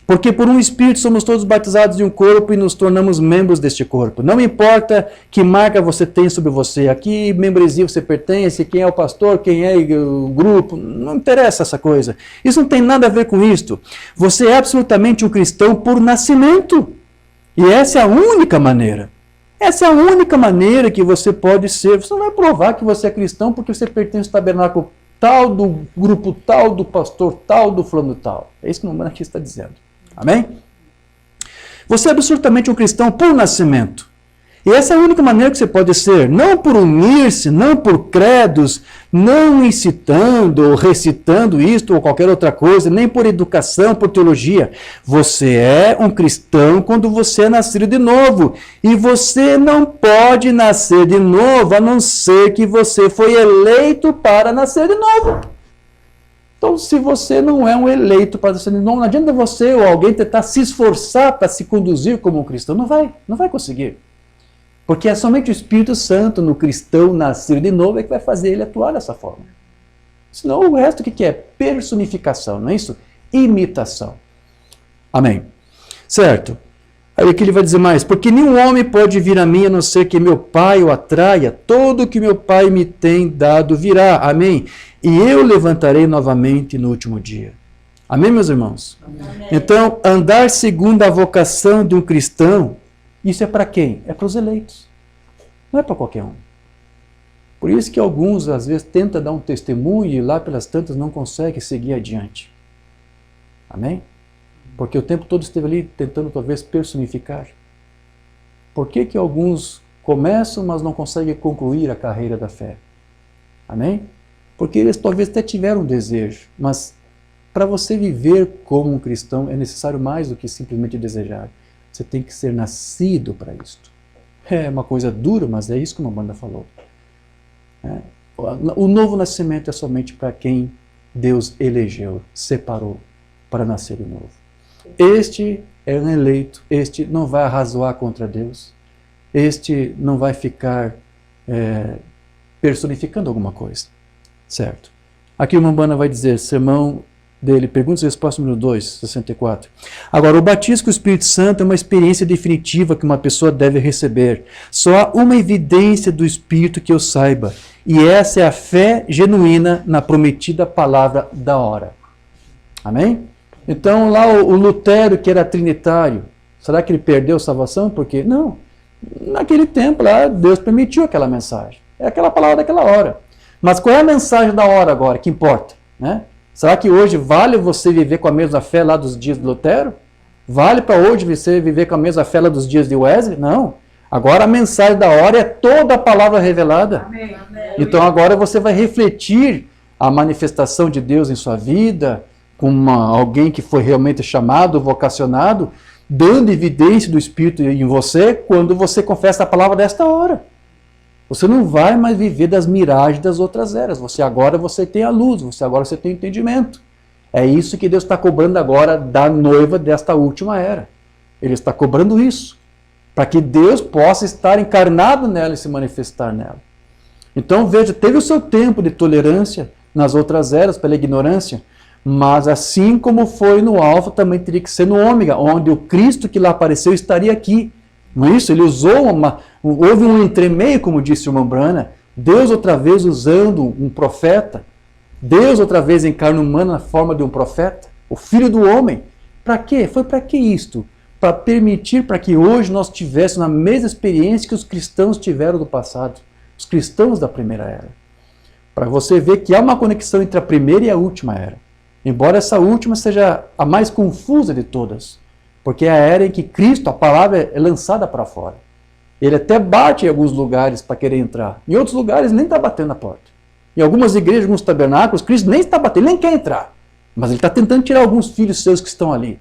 Porque por um Espírito somos todos batizados de um corpo e nos tornamos membros deste corpo. Não importa que marca você tem sobre você, a que membresia você pertence, quem é o pastor, quem é o grupo, não interessa essa coisa. Isso não tem nada a ver com isto. Você é absolutamente um cristão por nascimento. E essa é a única maneira. Essa é a única maneira que você pode ser. Você não vai provar que você é cristão porque você pertence ao tabernáculo tal, do grupo tal, do pastor tal, do fulano tal. É isso que o irmão aqui está dizendo. Amém? Você é absolutamente um cristão por nascimento. E essa é a única maneira que você pode ser. Não por unir-se, não por credos, não incitando ou recitando isto ou qualquer outra coisa, nem por educação, por teologia. Você é um cristão quando você é nascido de novo. E você não pode nascer de novo a não ser que você foi eleito para nascer de novo. Então, se você não é um eleito para nascer de novo, não adianta você ou alguém tentar se esforçar para se conduzir como um cristão. Não vai conseguir. Porque é somente o Espírito Santo no cristão nascido de novo é que vai fazer ele atuar dessa forma. Senão o resto o que é? Personificação, não é isso? Imitação. Amém. Certo. Aí aqui ele vai dizer mais, porque nenhum homem pode vir a mim a não ser que meu Pai o atraia, todo o que meu Pai me tem dado virá. Amém. E eu levantarei novamente no último dia. Amém, meus irmãos? Amém. Então, andar segundo a vocação de um cristão, isso é para quem? É para os eleitos. Não é para qualquer um. Por isso que alguns, às vezes, tentam dar um testemunho e lá pelas tantas não conseguem seguir adiante. Amém? Porque o tempo todo esteve ali tentando, talvez, personificar. Por que alguns começam, mas não conseguem concluir a carreira da fé? Amém? Porque eles talvez até tiveram um desejo, mas para você viver como um cristão é necessário mais do que simplesmente desejar. Você tem que ser nascido para isto. É uma coisa dura, mas é isso que uma banda falou. O novo nascimento é somente para quem Deus elegeu, separou para nascer de novo. Este é um eleito, este não vai arrazoar contra Deus, este não vai ficar personificando alguma coisa. Certo. Aqui o Mambana vai dizer, sermão dele, perguntas e respostas número 2, 64. Agora, o batismo com o Espírito Santo é uma experiência definitiva que uma pessoa deve receber. Só há uma evidência do Espírito que eu saiba, e essa é a fé genuína na prometida palavra da hora. Amém? Então, lá o Lutero, que era trinitário, será que ele perdeu a salvação? Porque não. Naquele tempo lá, Deus permitiu aquela mensagem. É aquela palavra daquela hora. Mas qual é a mensagem da hora agora, que importa? Né? Será que hoje vale você viver com a mesma fé lá dos dias de Lutero? Vale para hoje você viver com a mesma fé dos dias de Wesley? Não. Agora a mensagem da hora é toda a palavra revelada. Amém. Então agora você vai refletir a manifestação de Deus em sua vida, com alguém que foi realmente chamado, vocacionado, dando evidência do Espírito em você, quando você confessa a palavra desta hora. Você não vai mais viver das miragens das outras eras. Você tem a luz, você tem o entendimento. É isso que Deus está cobrando agora da noiva desta última era. Ele está cobrando isso, para que Deus possa estar encarnado nela e se manifestar nela. Então veja, teve o seu tempo de tolerância nas outras eras pela ignorância, mas assim como foi no Alfa, também teria que ser no Ômega, onde o Cristo que lá apareceu estaria aqui. Não é isso? Ele usou houve um entremeio, como disse o irmão Brana, Deus outra vez usando um profeta, Deus outra vez em carne humana na forma de um profeta, o Filho do Homem. Para quê? Foi para que isto? Para permitir para que hoje nós tivéssemos a mesma experiência que os cristãos tiveram do passado, os cristãos da primeira era. Para você ver que há uma conexão entre a primeira e a última era. Embora essa última seja a mais confusa de todas, porque é a era em que Cristo, a palavra, é lançada para fora. Ele até bate em alguns lugares para querer entrar. Em outros lugares nem está batendo na porta. Em algumas igrejas, alguns tabernáculos, Cristo nem está batendo, nem quer entrar. Mas ele está tentando tirar alguns filhos seus que estão ali.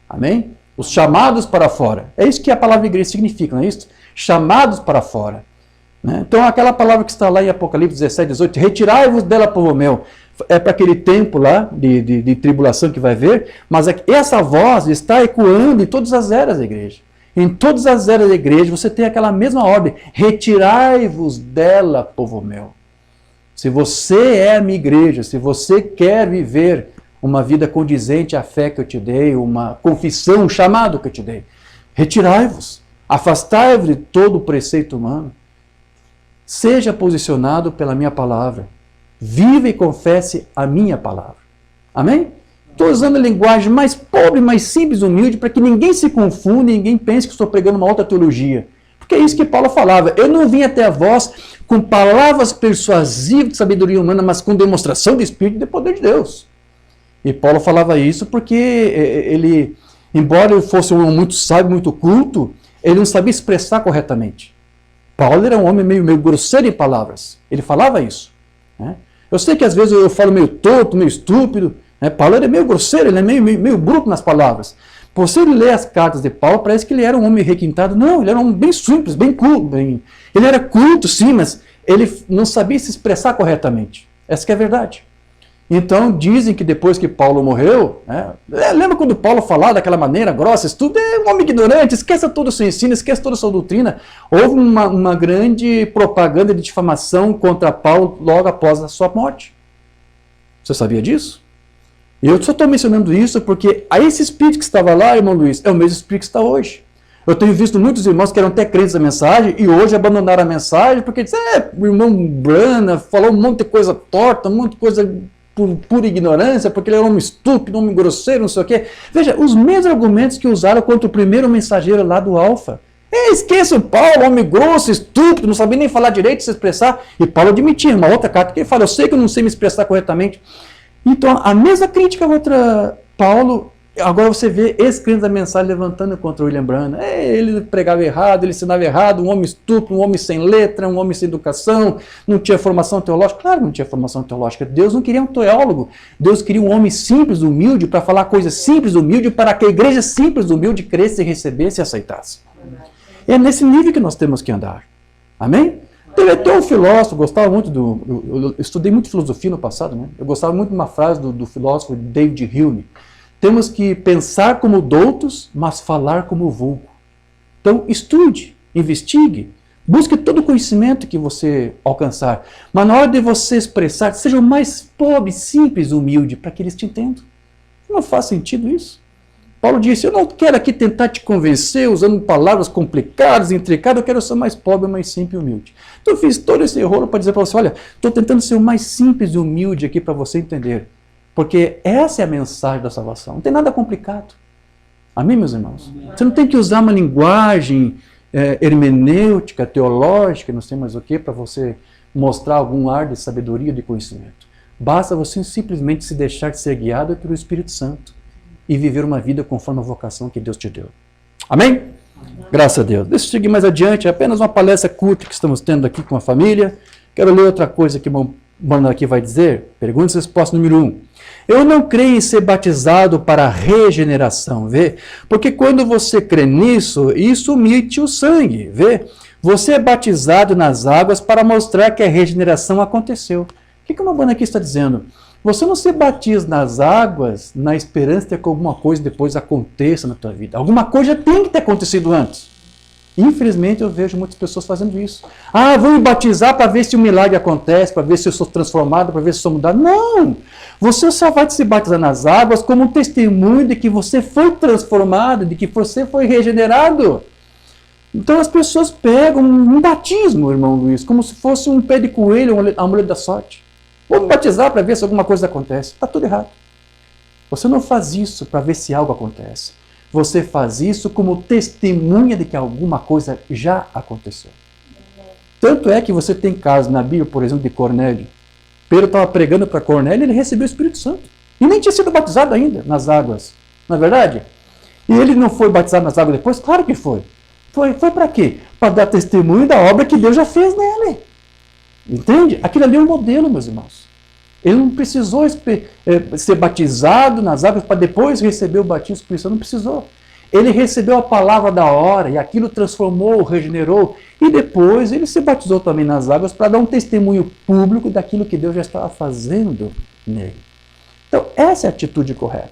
Amém? Os chamados para fora. É isso que a palavra igreja significa, não é isso? Chamados para fora. Né? Então aquela palavra que está lá em Apocalipse 17, 18, retirai-vos dela, povo meu. É para aquele tempo lá de tribulação que vai ver, mas essa voz está ecoando em todas as eras da igreja. Em todas as eras da igreja você tem aquela mesma ordem, retirai-vos dela, povo meu. Se você é a minha igreja, se você quer viver uma vida condizente à fé que eu te dei, uma confissão, um chamado que eu te dei, retirai-vos, afastai-vos de todo o preceito humano, seja posicionado pela minha palavra, viva e confesse a minha palavra. Amém? Estou usando a linguagem mais pobre, mais simples, humilde, para que ninguém se confunda, ninguém pense que estou pregando uma outra teologia. Porque é isso que Paulo falava. Eu não vim até vós com palavras persuasivas de sabedoria humana, mas com demonstração de Espírito e de poder de Deus. E Paulo falava isso porque ele, embora ele fosse um homem muito sábio, muito culto, ele não sabia expressar corretamente. Paulo era um homem meio grosseiro em palavras. Ele falava isso. Né? Eu sei que às vezes eu falo meio torto, meio estúpido. Né? Paulo era meio grosseiro, ele é meio bruto nas palavras. Por você ler as cartas de Paulo, parece que ele era um homem requintado. Não, ele era um homem bem simples, bem culto. Ele era culto, sim, mas ele não sabia se expressar corretamente. Essa que é a verdade. Então, dizem que depois que Paulo morreu, né, lembra quando Paulo falava daquela maneira grossa, isso tudo é um homem ignorante, esqueça todo o seu ensino, esqueça toda a sua doutrina. Houve uma grande propaganda de difamação contra Paulo logo após a sua morte. Você sabia disso? E eu só estou mencionando isso porque esse espírito que estava lá, irmão Luiz, é o mesmo espírito que está hoje. Eu tenho visto muitos irmãos que eram até crentes da mensagem e hoje abandonaram a mensagem porque disseram, o irmão Brana falou um monte de coisa torta, um monte de coisa por pura ignorância, porque ele era um homem estúpido, um homem grosseiro, não sei o quê. Veja, os mesmos argumentos que usaram contra o primeiro mensageiro lá do Alfa. Esqueça o Paulo, homem grosso, estúpido, não sabia nem falar direito, se expressar. E Paulo admitia, uma outra carta que ele fala, eu sei que eu não sei me expressar corretamente. Então, a mesma crítica contra Paulo, agora você vê esse crente da mensagem levantando contra o William Branham. Ele pregava errado, ele ensinava errado, um homem estúpido, um homem sem letra, um homem sem educação, não tinha formação teológica. Claro que não tinha formação teológica. Deus não queria um teólogo. Deus queria um homem simples, humilde, para falar coisas simples, humilde, para que a igreja simples, humilde, cresça e recebesse e aceitasse. É nesse nível que nós temos que andar. Amém? Teve até um filósofo, gostava muito eu estudei muito filosofia no passado, né? Eu gostava muito de uma frase do filósofo David Hume. Temos que pensar como doutos, mas falar como vulgo. Então, estude, investigue, busque todo o conhecimento que você alcançar. Mas na hora de você expressar, seja o mais pobre, simples, humilde, para que eles te entendam. Não faz sentido isso. Paulo disse, eu não quero aqui tentar te convencer usando palavras complicadas, intricadas, eu quero ser mais pobre, mais simples e humilde. Então eu fiz todo esse rolo para dizer para você, olha, estou tentando ser o mais simples e humilde aqui para você entender. Porque essa é a mensagem da salvação. Não tem nada complicado. Amém, meus irmãos? Você não tem que usar uma linguagem hermenêutica, teológica, não sei mais o que, para você mostrar algum ar de sabedoria, de conhecimento. Basta você simplesmente se deixar ser guiado pelo Espírito Santo. e viver uma vida conforme a vocação que Deus te deu. Amém? Graças a Deus. Deixa eu seguir mais adiante, é apenas uma palestra curta que estamos tendo aqui com a família. Quero ler outra coisa que o Mano aqui vai dizer. Pergunta e resposta número 1. Eu não creio em ser batizado para regeneração, vê? Porque quando você crê nisso, isso omite o sangue, vê? Você é batizado nas águas para mostrar que a regeneração aconteceu. O que o Mano aqui está dizendo? Você não se batiza nas águas na esperança de que alguma coisa depois aconteça na tua vida. Alguma coisa tem que ter acontecido antes. Infelizmente eu vejo muitas pessoas fazendo isso. Ah, vou me batizar para ver se o milagre acontece, para ver se eu sou transformado, para ver se eu sou mudado. Não! Você só vai se batizar nas águas como um testemunho de que você foi transformado, de que você foi regenerado. Então as pessoas pegam um batismo, irmão Luiz, como se fosse um pé de coelho, um amuleto da sorte. Vou me batizar para ver se alguma coisa acontece. Está tudo errado. Você não faz isso para ver se algo acontece. Você faz isso como testemunha de que alguma coisa já aconteceu. Tanto é que você tem casos na Bíblia, por exemplo, de Cornélio. Pedro estava pregando para Cornélio e ele recebeu o Espírito Santo. E nem tinha sido batizado ainda nas águas. Não é verdade? E ele não foi batizado nas águas depois? Claro que foi. Foi para quê? Para dar testemunho da obra que Deus já fez nele. Entende? Aquilo ali é um modelo, meus irmãos. Ele não precisou ser batizado nas águas para depois receber o batismo do Espírito Santo. Não precisou. Ele recebeu a palavra da hora e aquilo transformou, regenerou. E depois ele se batizou também nas águas para dar um testemunho público daquilo que Deus já estava fazendo nele. Então, essa é a atitude correta.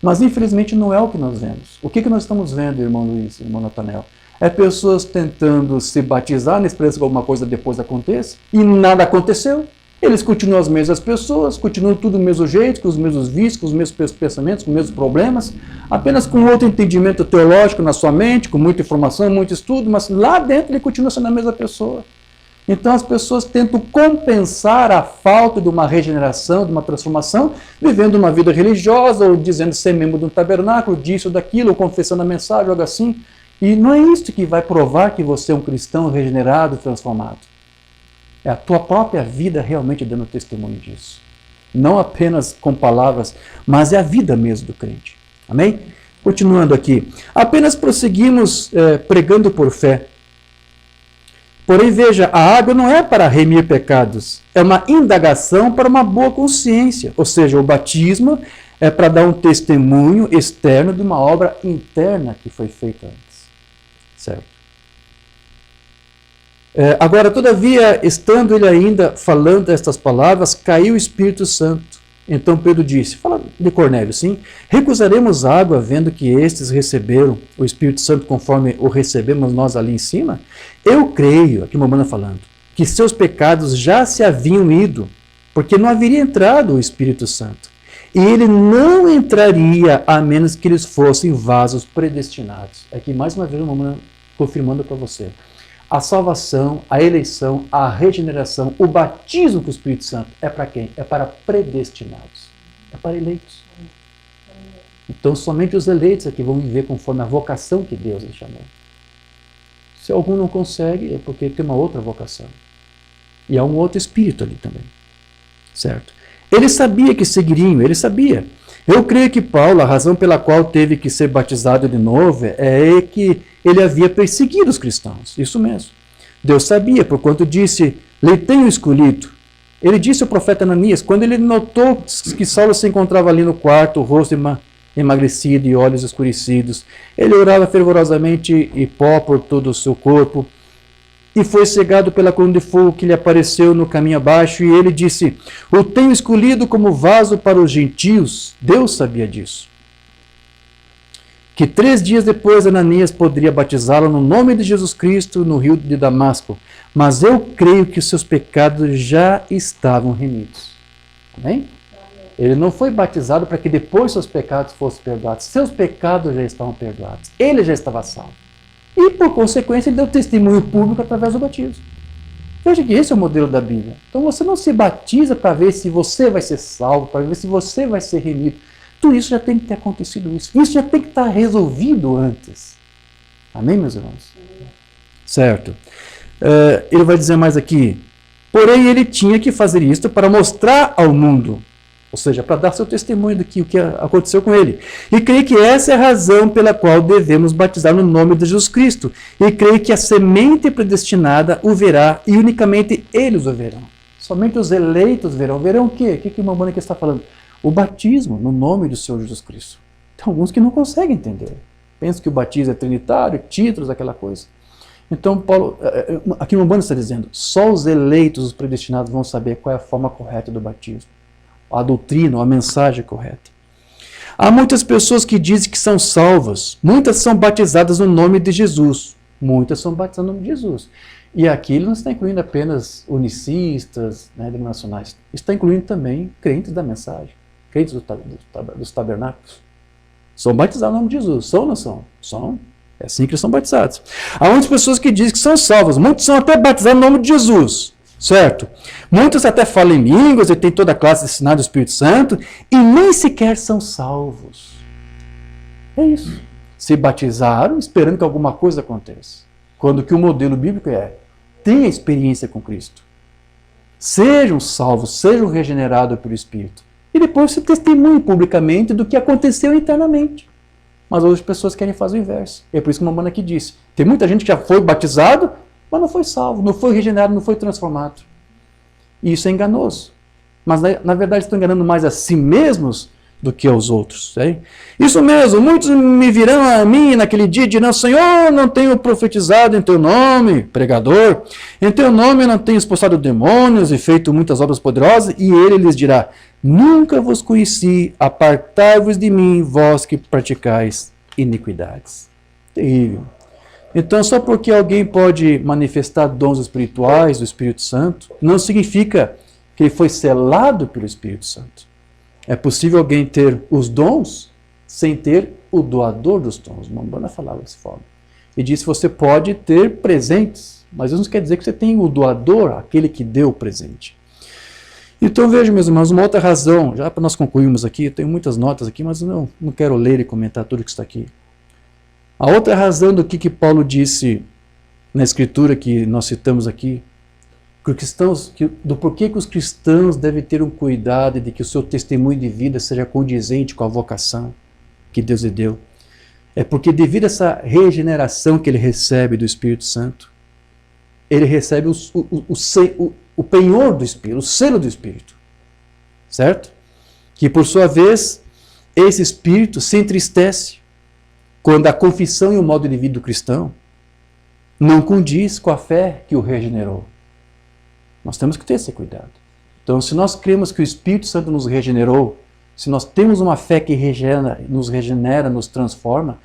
Mas, infelizmente, não é o que nós vemos. O que nós estamos vendo, irmão Luiz, irmão Natanael? É pessoas tentando se batizar na esperança que alguma coisa depois aconteça e nada aconteceu. Eles continuam as mesmas pessoas, continuam tudo do mesmo jeito, com os mesmos vícios, com os mesmos pensamentos, com os mesmos problemas, apenas com outro entendimento teológico na sua mente, com muita informação, muito estudo, mas lá dentro ele continua sendo a mesma pessoa. Então as pessoas tentam compensar a falta de uma regeneração, de uma transformação, vivendo uma vida religiosa, ou dizendo ser membro de um tabernáculo, disso ou daquilo, ou confessando a mensagem, algo assim. E não é isso que vai provar que você é um cristão regenerado, transformado. É a tua própria vida realmente dando testemunho disso. Não apenas com palavras, mas é a vida mesmo do crente. Amém? Continuando aqui. Apenas prosseguimos pregando por fé. Porém, veja, a água não é para remir pecados. É uma indagação para uma boa consciência. Ou seja, o batismo é para dar um testemunho externo de uma obra interna que foi feita antes. Certo? Agora, todavia, estando ele ainda falando estas palavras, caiu o Espírito Santo. Então Pedro disse, fala de Cornélio, sim, recusaremos água, vendo que estes receberam o Espírito Santo conforme o recebemos nós ali em cima? Eu creio, aqui Momana falando, que seus pecados já se haviam ido, porque não haveria entrado o Espírito Santo. E ele não entraria a menos que eles fossem vasos predestinados. Aqui mais uma vez Momana confirmando para você. A salvação, a eleição, a regeneração, o batismo com o Espírito Santo é para quem? É para predestinados. É para eleitos. Então, somente os eleitos é que vão viver conforme a vocação que Deus lhe chamou. Se algum não consegue, é porque tem uma outra vocação. E há um outro Espírito ali também. Certo? Ele sabia que seguiriam, ele sabia. Eu creio que Paulo, a razão pela qual teve que ser batizado de novo é que ele havia perseguido os cristãos. Isso mesmo. Deus sabia, porquanto disse, lhe tenho escolhido. Ele disse ao profeta Ananias, quando ele notou que Saulo se encontrava ali no quarto, o rosto emagrecido e olhos escurecidos, ele orava fervorosamente e pó por todo o seu corpo, e foi cegado pela coluna de fogo que lhe apareceu no caminho abaixo, e ele disse, o tenho escolhido como vaso para os gentios. Deus sabia disso. Que 3 dias depois Ananias poderia batizá-lo no nome de Jesus Cristo no rio de Damasco. Mas eu creio que os seus pecados já estavam remidos. Amém? Ele não foi batizado para que depois seus pecados fossem perdoados. Seus pecados já estavam perdoados. Ele já estava salvo. E, por consequência, ele deu testemunho público através do batismo. Veja que esse é o modelo da Bíblia. Então você não se batiza para ver se você vai ser salvo, para ver se você vai ser remido. Tudo isso já tem que ter acontecido. Isso já tem que estar resolvido antes. Amém, meus irmãos? Certo. Ele vai dizer mais aqui. Porém, ele tinha que fazer isto para mostrar ao mundo Ou seja, para dar seu testemunho do que aconteceu com ele. E creio que essa é a razão pela qual devemos batizar no nome de Jesus Cristo. E creio que a semente predestinada o verá e unicamente eles o verão. Somente os eleitos verão. Verão o quê? O que o irmão Bonner está falando? O batismo no nome do Senhor Jesus Cristo. Tem alguns que não conseguem entender. Pensam que o batismo é trinitário, títulos, aquela coisa. Então, Paulo, aqui o irmão Bonner está dizendo, só os eleitos, os predestinados vão saber qual é a forma correta do batismo. A doutrina, a mensagem correta. Há muitas pessoas que dizem que são salvas. Muitas são batizadas no nome de Jesus. Muitas são batizadas no nome de Jesus. E aqui ele não está incluindo apenas unicistas, denominacionais. Está incluindo também crentes da mensagem. Crentes dos tabernáculos. São batizados no nome de Jesus. São ou não são? São. É assim que eles são batizados. Há muitas pessoas que dizem que são salvas. Muitos são até batizados no nome de Jesus. Certo? Muitos até falam em línguas e têm toda a classe de sinal do Espírito Santo e nem sequer são salvos. É isso. Se batizaram esperando que alguma coisa aconteça. Quando que o modelo bíblico é, tenha experiência com Cristo. Sejam salvos, sejam regenerados pelo Espírito. E depois se testemunhe publicamente do que aconteceu internamente. Mas outras pessoas querem fazer o inverso. E é por isso que uma mana aqui disse, tem muita gente que já foi batizado, mas não foi salvo, não foi regenerado, não foi transformado. E isso é enganoso. Mas, na verdade, estão enganando mais a si mesmos do que aos outros. Sei? Isso mesmo, muitos me virão a mim naquele dia e dirão, Senhor, não tenho profetizado em teu nome, pregador, em teu nome eu não tenho expulsado demônios e feito muitas obras poderosas, e ele lhes dirá, nunca vos conheci, apartai-vos de mim, vós que praticais iniquidades. Terrível. Então, só porque alguém pode manifestar dons espirituais do Espírito Santo, não significa que ele foi selado pelo Espírito Santo. É possível alguém ter os dons sem ter o doador dos dons. Mambana falava dessa forma. E disse, você pode ter presentes, mas isso não quer dizer que você tem o doador, aquele que deu o presente. Então, veja, meus irmãos, uma outra razão, já para nós concluirmos aqui, eu tenho muitas notas aqui, mas eu não quero ler e comentar tudo que está aqui. A outra razão do que Paulo disse na escritura que nós citamos aqui, do porquê que os cristãos devem ter um cuidado de que o seu testemunho de vida seja condizente com a vocação que Deus lhe deu, é porque devido a essa regeneração que ele recebe do Espírito Santo, ele recebe o penhor do Espírito, o selo do Espírito, certo? Que por sua vez, esse Espírito se entristece quando a confissão e o modo de vida do cristão não condiz com a fé que o regenerou. Nós temos que ter esse cuidado. Então, se nós cremos que o Espírito Santo nos regenerou, se nós temos uma fé que regenera, nos transforma,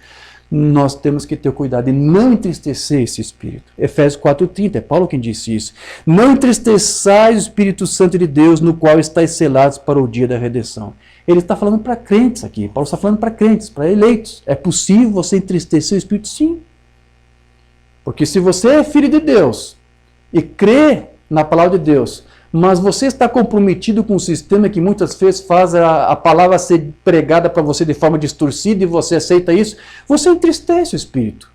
nós temos que ter cuidado de não entristecer esse Espírito. Efésios 4,30, é Paulo quem disse isso. Não entristeçais o Espírito Santo de Deus, no qual estáis selados para o dia da redenção. Ele está falando para crentes aqui. Paulo está falando para crentes, para eleitos. É possível você entristecer o Espírito? Sim. Porque se você é filho de Deus e crê na palavra de Deus, mas você está comprometido com um sistema que muitas vezes faz a palavra ser pregada para você de forma distorcida e você aceita isso, você entristece o Espírito.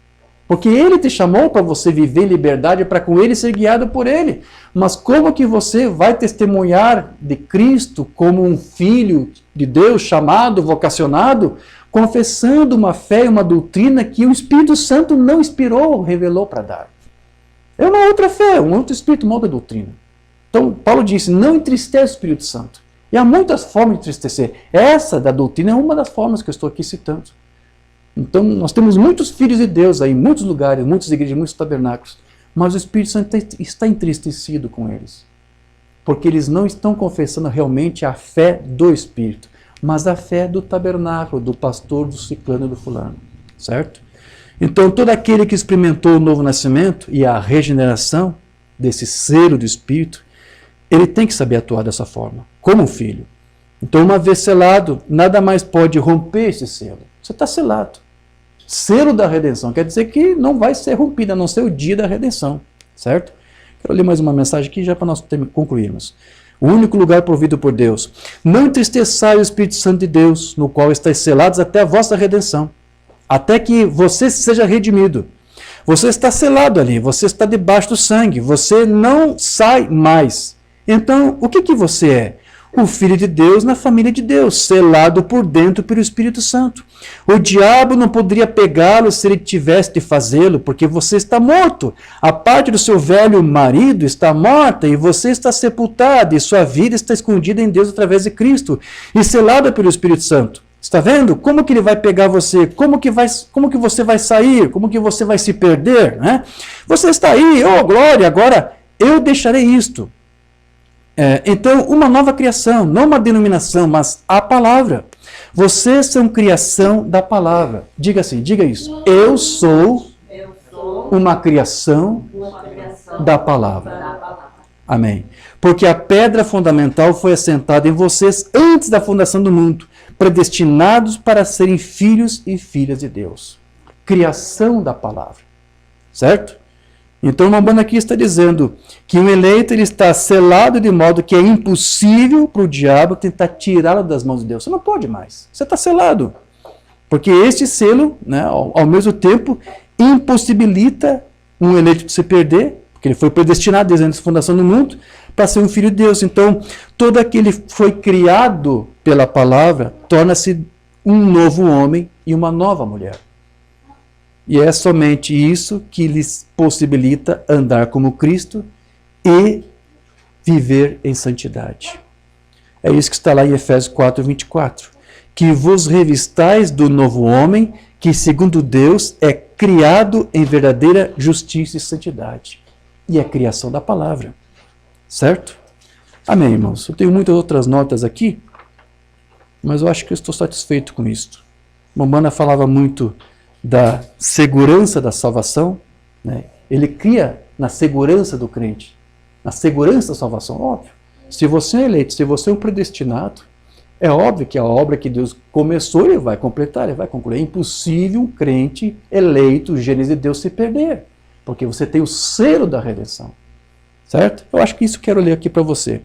Porque ele te chamou para você viver em liberdade, para com ele ser guiado por ele. Mas como que você vai testemunhar de Cristo como um filho de Deus chamado, vocacionado, confessando uma fé e uma doutrina que o Espírito Santo não inspirou, revelou para dar? É uma outra fé, um outro Espírito, uma outra doutrina. Então, Paulo disse, não entristece o Espírito Santo. E há muitas formas de entristecer. Essa da doutrina é uma das formas que eu estou aqui citando. Então, nós temos muitos filhos de Deus aí, em muitos lugares, muitas igrejas, muitos tabernáculos, mas o Espírito Santo está entristecido com eles. Porque eles não estão confessando realmente a fé do Espírito, mas a fé do tabernáculo, do pastor, do ciclano e do fulano. Certo? Então, todo aquele que experimentou o novo nascimento e a regeneração desse selo do Espírito, ele tem que saber atuar dessa forma, como um filho. Então, uma vez selado, nada mais pode romper esse selo. Você está selado. Selo da redenção quer dizer que não vai ser rompido, a não ser o dia da redenção. Certo? Quero ler mais uma mensagem aqui já para nós concluirmos. O único lugar provido por Deus. Não entristeçai o Espírito Santo de Deus, no qual estáis selados até a vossa redenção. Até que você seja redimido. Você está selado ali, você está debaixo do sangue, você não sai mais. Então, o que você é? o Filho de Deus na família de Deus, selado por dentro pelo Espírito Santo. O diabo não poderia pegá-lo se ele tivesse de fazê-lo, porque você está morto. A parte do seu velho marido está morta e você está sepultado e sua vida está escondida em Deus através de Cristo e selada pelo Espírito Santo. Está vendo? Como que ele vai pegar você? Como que você vai sair? Como que você vai se perder? Né? Você está aí, oh glória, agora eu deixarei isto. Então, uma nova criação, não uma denominação, mas a palavra. Vocês são criação da palavra. Diga assim, diga isso. Eu sou uma criação da palavra. Amém. Porque a pedra fundamental foi assentada em vocês antes da fundação do mundo, predestinados para serem filhos e filhas de Deus. Criação da palavra. Certo? Então o Mombana aqui está dizendo que o eleito ele está selado de modo que é impossível para o diabo tentar tirá-lo das mãos de Deus. Você não pode mais. Você está selado. Porque este selo, né, ao mesmo tempo, impossibilita um eleito de se perder, porque ele foi predestinado desde a fundação do mundo, para ser um filho de Deus. Então, todo aquele que foi criado pela palavra torna-se um novo homem e uma nova mulher. E é somente isso que lhes possibilita andar como Cristo e viver em santidade. É isso que está lá em Efésios 4, 24. Que vos revistais do novo homem, que segundo Deus é criado em verdadeira justiça e santidade. E é a criação da palavra. Certo? Amém, irmãos. Eu tenho muitas outras notas aqui, mas eu acho que eu estou satisfeito com isto. Mombana falava muito da segurança da salvação, né? Ele cria na segurança do crente, na segurança da salvação, óbvio. Se você é eleito, se você é um predestinado, é óbvio que a obra que Deus começou, ele vai completar, ele vai concluir. É impossível um crente eleito, Gênesis de Deus, se perder, porque você tem o selo da redenção, certo? Eu acho que isso quero ler aqui para você.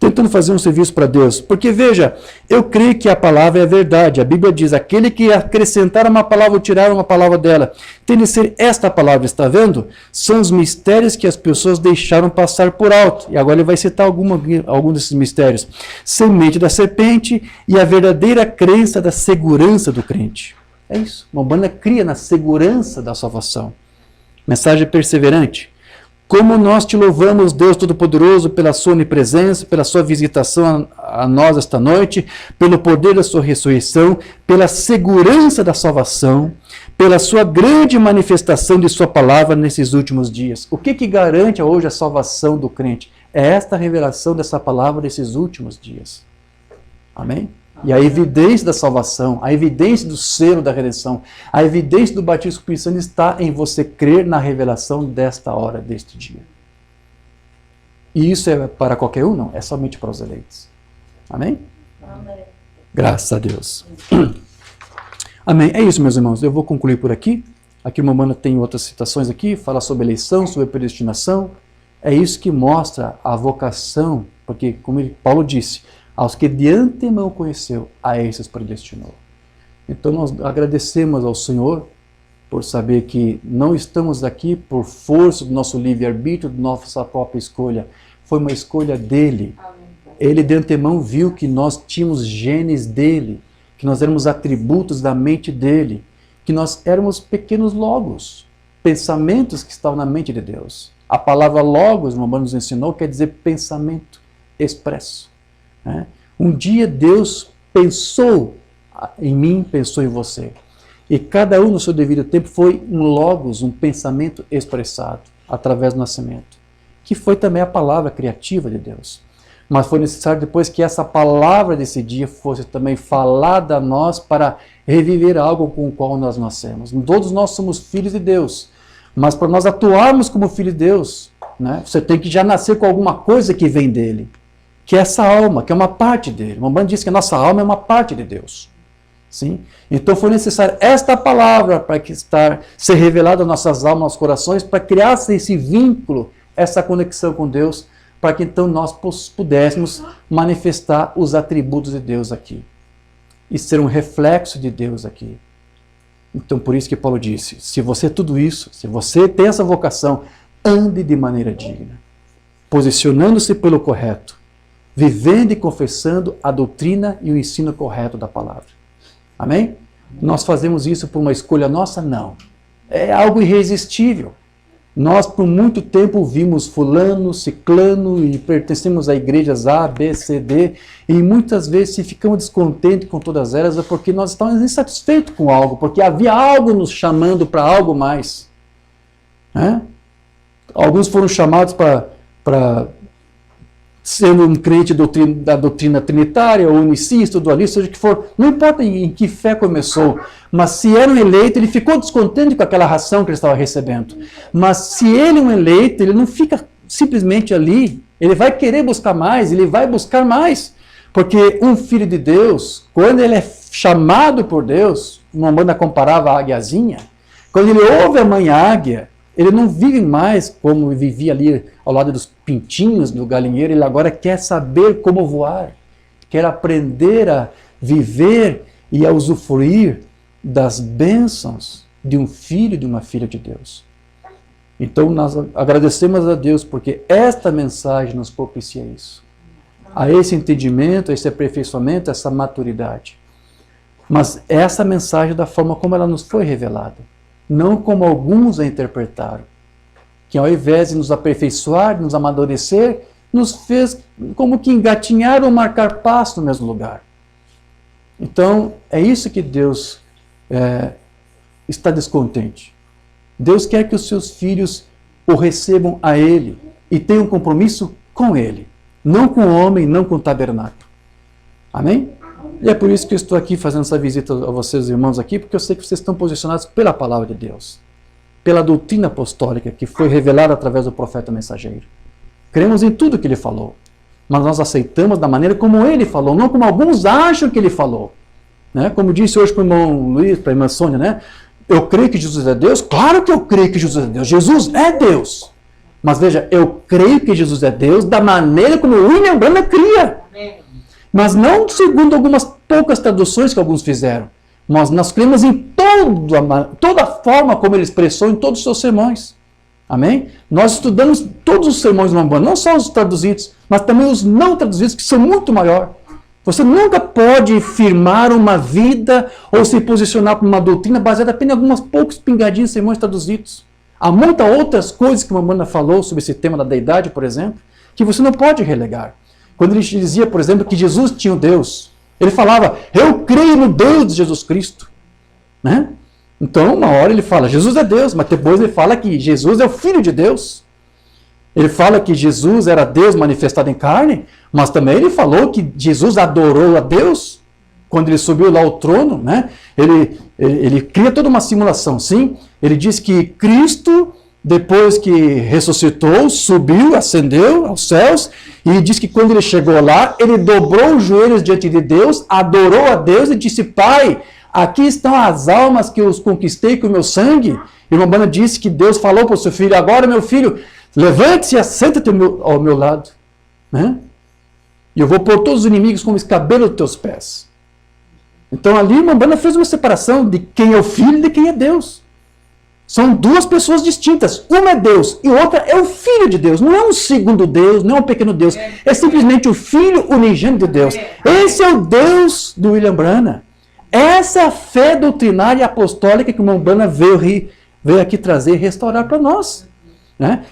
Tentando fazer um serviço para Deus. Porque, veja, eu creio que a palavra é a verdade. A Bíblia diz, aquele que acrescentar uma palavra ou tirar uma palavra dela, tem de ser esta palavra, está vendo? São os mistérios que as pessoas deixaram passar por alto. E agora ele vai citar algum desses mistérios. Semente da serpente e a verdadeira crença da segurança do crente. É isso. Uma banda cria na segurança da salvação. Mensagem perseverante. Como nós te louvamos, Deus Todo-Poderoso, pela sua onipresença, pela sua visitação a nós esta noite, pelo poder da sua ressurreição, pela segurança da salvação, pela sua grande manifestação de sua palavra nesses últimos dias. O que garante hoje a salvação do crente? É esta revelação dessa palavra nesses últimos dias. Amém? E a evidência da salvação, a evidência do selo da redenção, a evidência do batismo com o Espírito Santo está em você crer na revelação desta hora, deste dia. E isso é para qualquer um? Não, é somente para os eleitos. Amém? Amém. Graças a Deus. Amém. É isso, meus irmãos. Eu vou concluir por aqui. Aqui o Mombana tem outras citações aqui, fala sobre eleição, sobre predestinação. É isso que mostra a vocação, porque, como Paulo disse, aos que de antemão conheceu, a esses predestinou. Então nós agradecemos ao Senhor por saber que não estamos aqui por força do nosso livre-arbítrio, da nossa própria escolha. Foi uma escolha dele. Ele de antemão viu que nós tínhamos genes dele, que nós éramos atributos da mente dele, que nós éramos pequenos logos, pensamentos que estavam na mente de Deus. A palavra logos, o Mombana nos ensinou, quer dizer pensamento expresso. Um dia Deus pensou em mim, pensou em você. E cada um no seu devido tempo foi um logos, um pensamento expressado através do nascimento. Que foi também a palavra criativa de Deus. Mas foi necessário depois que essa palavra desse dia fosse também falada a nós para reviver algo com o qual nós nascemos. Todos nós somos filhos de Deus. Mas para nós atuarmos como filho de Deus, né, você tem que já nascer com alguma coisa que vem dele. Que é essa alma, que é uma parte dele. O Mombana diz que a nossa alma é uma parte de Deus. Sim? Então foi necessário esta palavra para que ser revelada às nossas almas, aos corações, para criar esse vínculo, essa conexão com Deus, para que então nós pudéssemos manifestar os atributos de Deus aqui. E ser um reflexo de Deus aqui. Então por isso que Paulo disse, se você é tudo isso, se você tem essa vocação, ande de maneira digna, posicionando-se pelo correto, vivendo e confessando a doutrina e o ensino correto da palavra. Amém? Nós fazemos isso por uma escolha nossa? Não. É algo irresistível. Nós, por muito tempo, vimos fulano, ciclano e pertencemos a igrejas A, B, C, D, e muitas vezes, se ficamos descontentes com todas elas, é porque nós estávamos insatisfeitos com algo, porque havia algo nos chamando para algo mais. Alguns foram chamados para sendo um crente da doutrina trinitária, ou unicista, dualista, seja o que for, não importa em que fé começou, mas se era um eleito, ele ficou descontente com aquela ração que ele estava recebendo. Mas se ele é um eleito, ele não fica simplesmente ali, ele vai querer buscar mais, ele vai buscar mais, porque um filho de Deus, quando ele é chamado por Deus, uma banda comparava a águiazinha, quando ele ouve a mãe águia, ele não vive mais como vivia ali ao lado dos pintinhos do galinheiro, ele agora quer saber como voar, quer aprender a viver e a usufruir das bênçãos de um filho e de uma filha de Deus. Então nós agradecemos a Deus porque esta mensagem nos propicia isso, a esse entendimento, a esse aperfeiçoamento, a essa maturidade. Mas essa mensagem da forma como ela nos foi revelada, não como alguns a interpretaram, que ao invés de nos aperfeiçoar, de nos amadurecer, nos fez como que engatinhar ou marcar passo no mesmo lugar. Então, é isso que Deus está descontente. Deus quer que os seus filhos o recebam a Ele e tenham um compromisso com Ele, não com o homem, não com o tabernáculo. Amém? E é por isso que eu estou aqui fazendo essa visita a vocês, irmãos, aqui, porque eu sei que vocês estão posicionados pela palavra de Deus, pela doutrina apostólica que foi revelada através do profeta mensageiro. Cremos em tudo que ele falou, mas nós aceitamos da maneira como ele falou, não como alguns acham que ele falou. Como disse hoje para o irmão Luiz, para a irmã Sônia, né? Eu creio que Jesus é Deus? Claro que eu creio que Jesus é Deus. Jesus é Deus. Mas veja, eu creio que Jesus é Deus da maneira como William Branham cria. Mas não segundo algumas poucas traduções que alguns fizeram. Mas nós cremos em toda a forma como ele expressou em todos os seus sermões. Amém? Nós estudamos todos os sermões do Umbanda, não só os traduzidos, mas também os não traduzidos, que são muito maior. Você nunca pode firmar uma vida ou se posicionar para uma doutrina baseada apenas em algumas poucas pingadinhas de sermões traduzidos. Há muitas outras coisas que o Umbanda falou sobre esse tema da deidade, por exemplo, que você não pode relegar. Quando ele dizia, por exemplo, que Jesus tinha um Deus, ele falava, eu creio no Deus de Jesus Cristo. Então, uma hora ele fala, Jesus é Deus, mas depois ele fala que Jesus é o Filho de Deus. Ele fala que Jesus era Deus manifestado em carne, mas também ele falou que Jesus adorou a Deus quando ele subiu lá ao trono. Ele cria toda uma simulação, sim. Ele diz que Cristo, depois que ressuscitou, subiu, ascendeu aos céus, e diz que quando ele chegou lá, ele dobrou os joelhos diante de Deus, adorou a Deus e disse, Pai, aqui estão as almas que eu os conquistei com o meu sangue. E o Umbanda disse que Deus falou para o seu filho, agora meu filho, levante-se e assenta-te ao meu lado. E eu vou pôr todos os inimigos como escabelo dos teus pés. Então ali o Umbanda fez uma separação de quem é o filho e de quem é Deus. São duas pessoas distintas. Uma é Deus e outra é o Filho de Deus. Não é um segundo Deus, não é um pequeno Deus. É simplesmente o Filho unigênito de Deus. Esse é o Deus do William Branham. Essa é a fé doutrinária e apostólica que o Umbanda veio aqui trazer e restaurar para nós.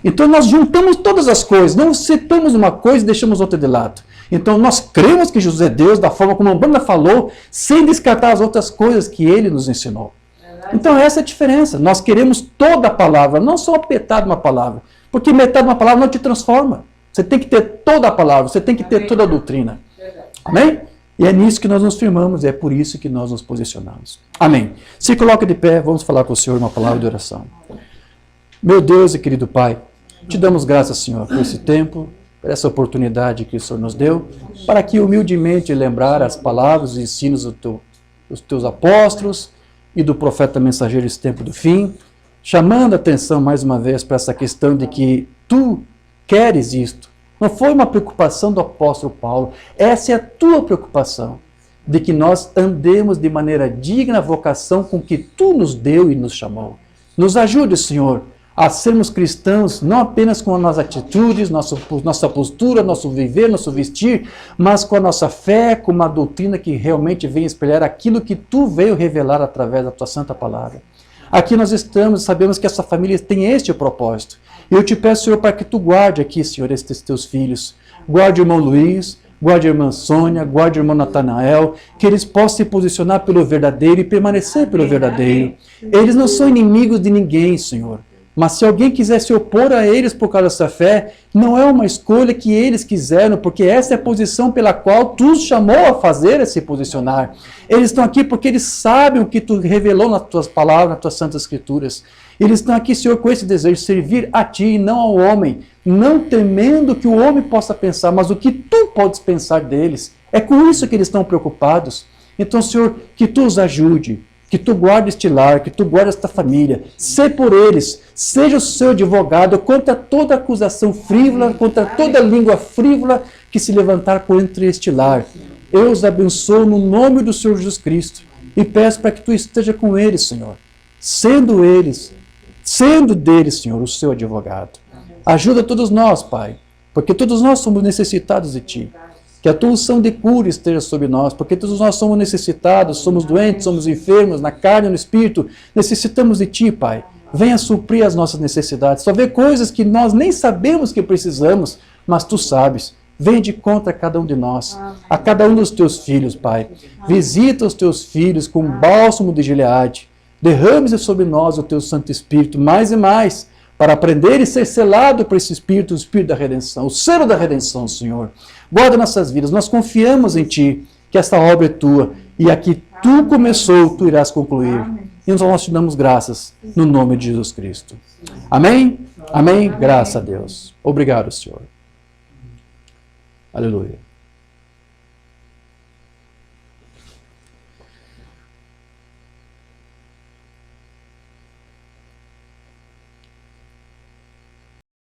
Então nós juntamos todas as coisas, não citamos uma coisa e deixamos outra de lado. Então nós cremos que Jesus é Deus da forma como o Umbanda falou, sem descartar as outras coisas que ele nos ensinou. Então essa é a diferença. Nós queremos toda a palavra, não só metade de uma palavra. Porque metade de uma palavra não te transforma. Você tem que ter toda a palavra, você tem que ter toda a doutrina. Amém? E é nisso que nós nos firmamos, e é por isso que nós nos posicionamos. Amém. Se coloca de pé, vamos falar com o Senhor uma palavra de oração. Meu Deus e querido Pai, te damos graças, Senhor, por esse tempo, por essa oportunidade que o Senhor nos deu, para que humildemente lembrar as palavras e ensinos dos teus apóstolos, e do profeta mensageiro esse tempo do fim, chamando a atenção mais uma vez para essa questão de que tu queres isto. Não foi uma preocupação do apóstolo Paulo, essa é a tua preocupação, de que nós andemos de maneira digna a vocação com que tu nos deu e nos chamou. Nos ajude, Senhor, a sermos cristãos, não apenas com as nossas atitudes, nossa postura, nosso viver, nosso vestir, mas com a nossa fé, com uma doutrina que realmente vem espelhar aquilo que tu veio revelar através da tua santa palavra. Aqui nós estamos, sabemos que essa família tem este propósito. E eu te peço, Senhor, para que tu guarde aqui, Senhor, estes teus filhos. Guarde o irmão Luiz, guarde a irmã Sônia, guarde o irmão Natanael, que eles possam se posicionar pelo verdadeiro e permanecer pelo verdadeiro. Eles não são inimigos de ninguém, Senhor. Mas se alguém quiser se opor a eles por causa dessa fé, não é uma escolha que eles quiseram, porque essa é a posição pela qual tu os chamou a fazer, a se posicionar. Eles estão aqui porque eles sabem o que tu revelou nas tuas palavras, nas tuas santas escrituras. Eles estão aqui, Senhor, com esse desejo de servir a ti e não ao homem, não temendo que o homem possa pensar, mas o que tu podes pensar deles. É com isso que eles estão preocupados. Então, Senhor, que tu os ajude, que tu guarde este lar, que tu guarde esta família, sê por eles, seja o seu advogado contra toda acusação frívola, contra toda língua frívola que se levantar contra este lar. Eu os abençoo no nome do Senhor Jesus Cristo e peço para que tu esteja com eles, Senhor, sendo deles, Senhor, o seu advogado. Ajuda todos nós, Pai, porque todos nós somos necessitados de ti. Que a tua unção de cura esteja sobre nós, porque todos nós somos necessitados, somos doentes, somos enfermos, na carne e no espírito, necessitamos de ti, Pai. Venha suprir as nossas necessidades. Só vê coisas que nós nem sabemos que precisamos, mas tu sabes. Vem de contra cada um de nós, a cada um dos teus filhos, Pai. Visita os teus filhos com bálsamo de Gileade. Derrame sobre nós o teu Santo Espírito, mais e mais, para aprender e ser selado por esse Espírito, o Espírito da redenção, o selo da redenção, Senhor. Guarda nossas vidas, nós confiamos em Ti, que esta obra é Tua, e a que Tu começou, Tu irás concluir. E nós te damos graças, no nome de Jesus Cristo. Amém? Amém? Graças a Deus. Obrigado, Senhor. Aleluia.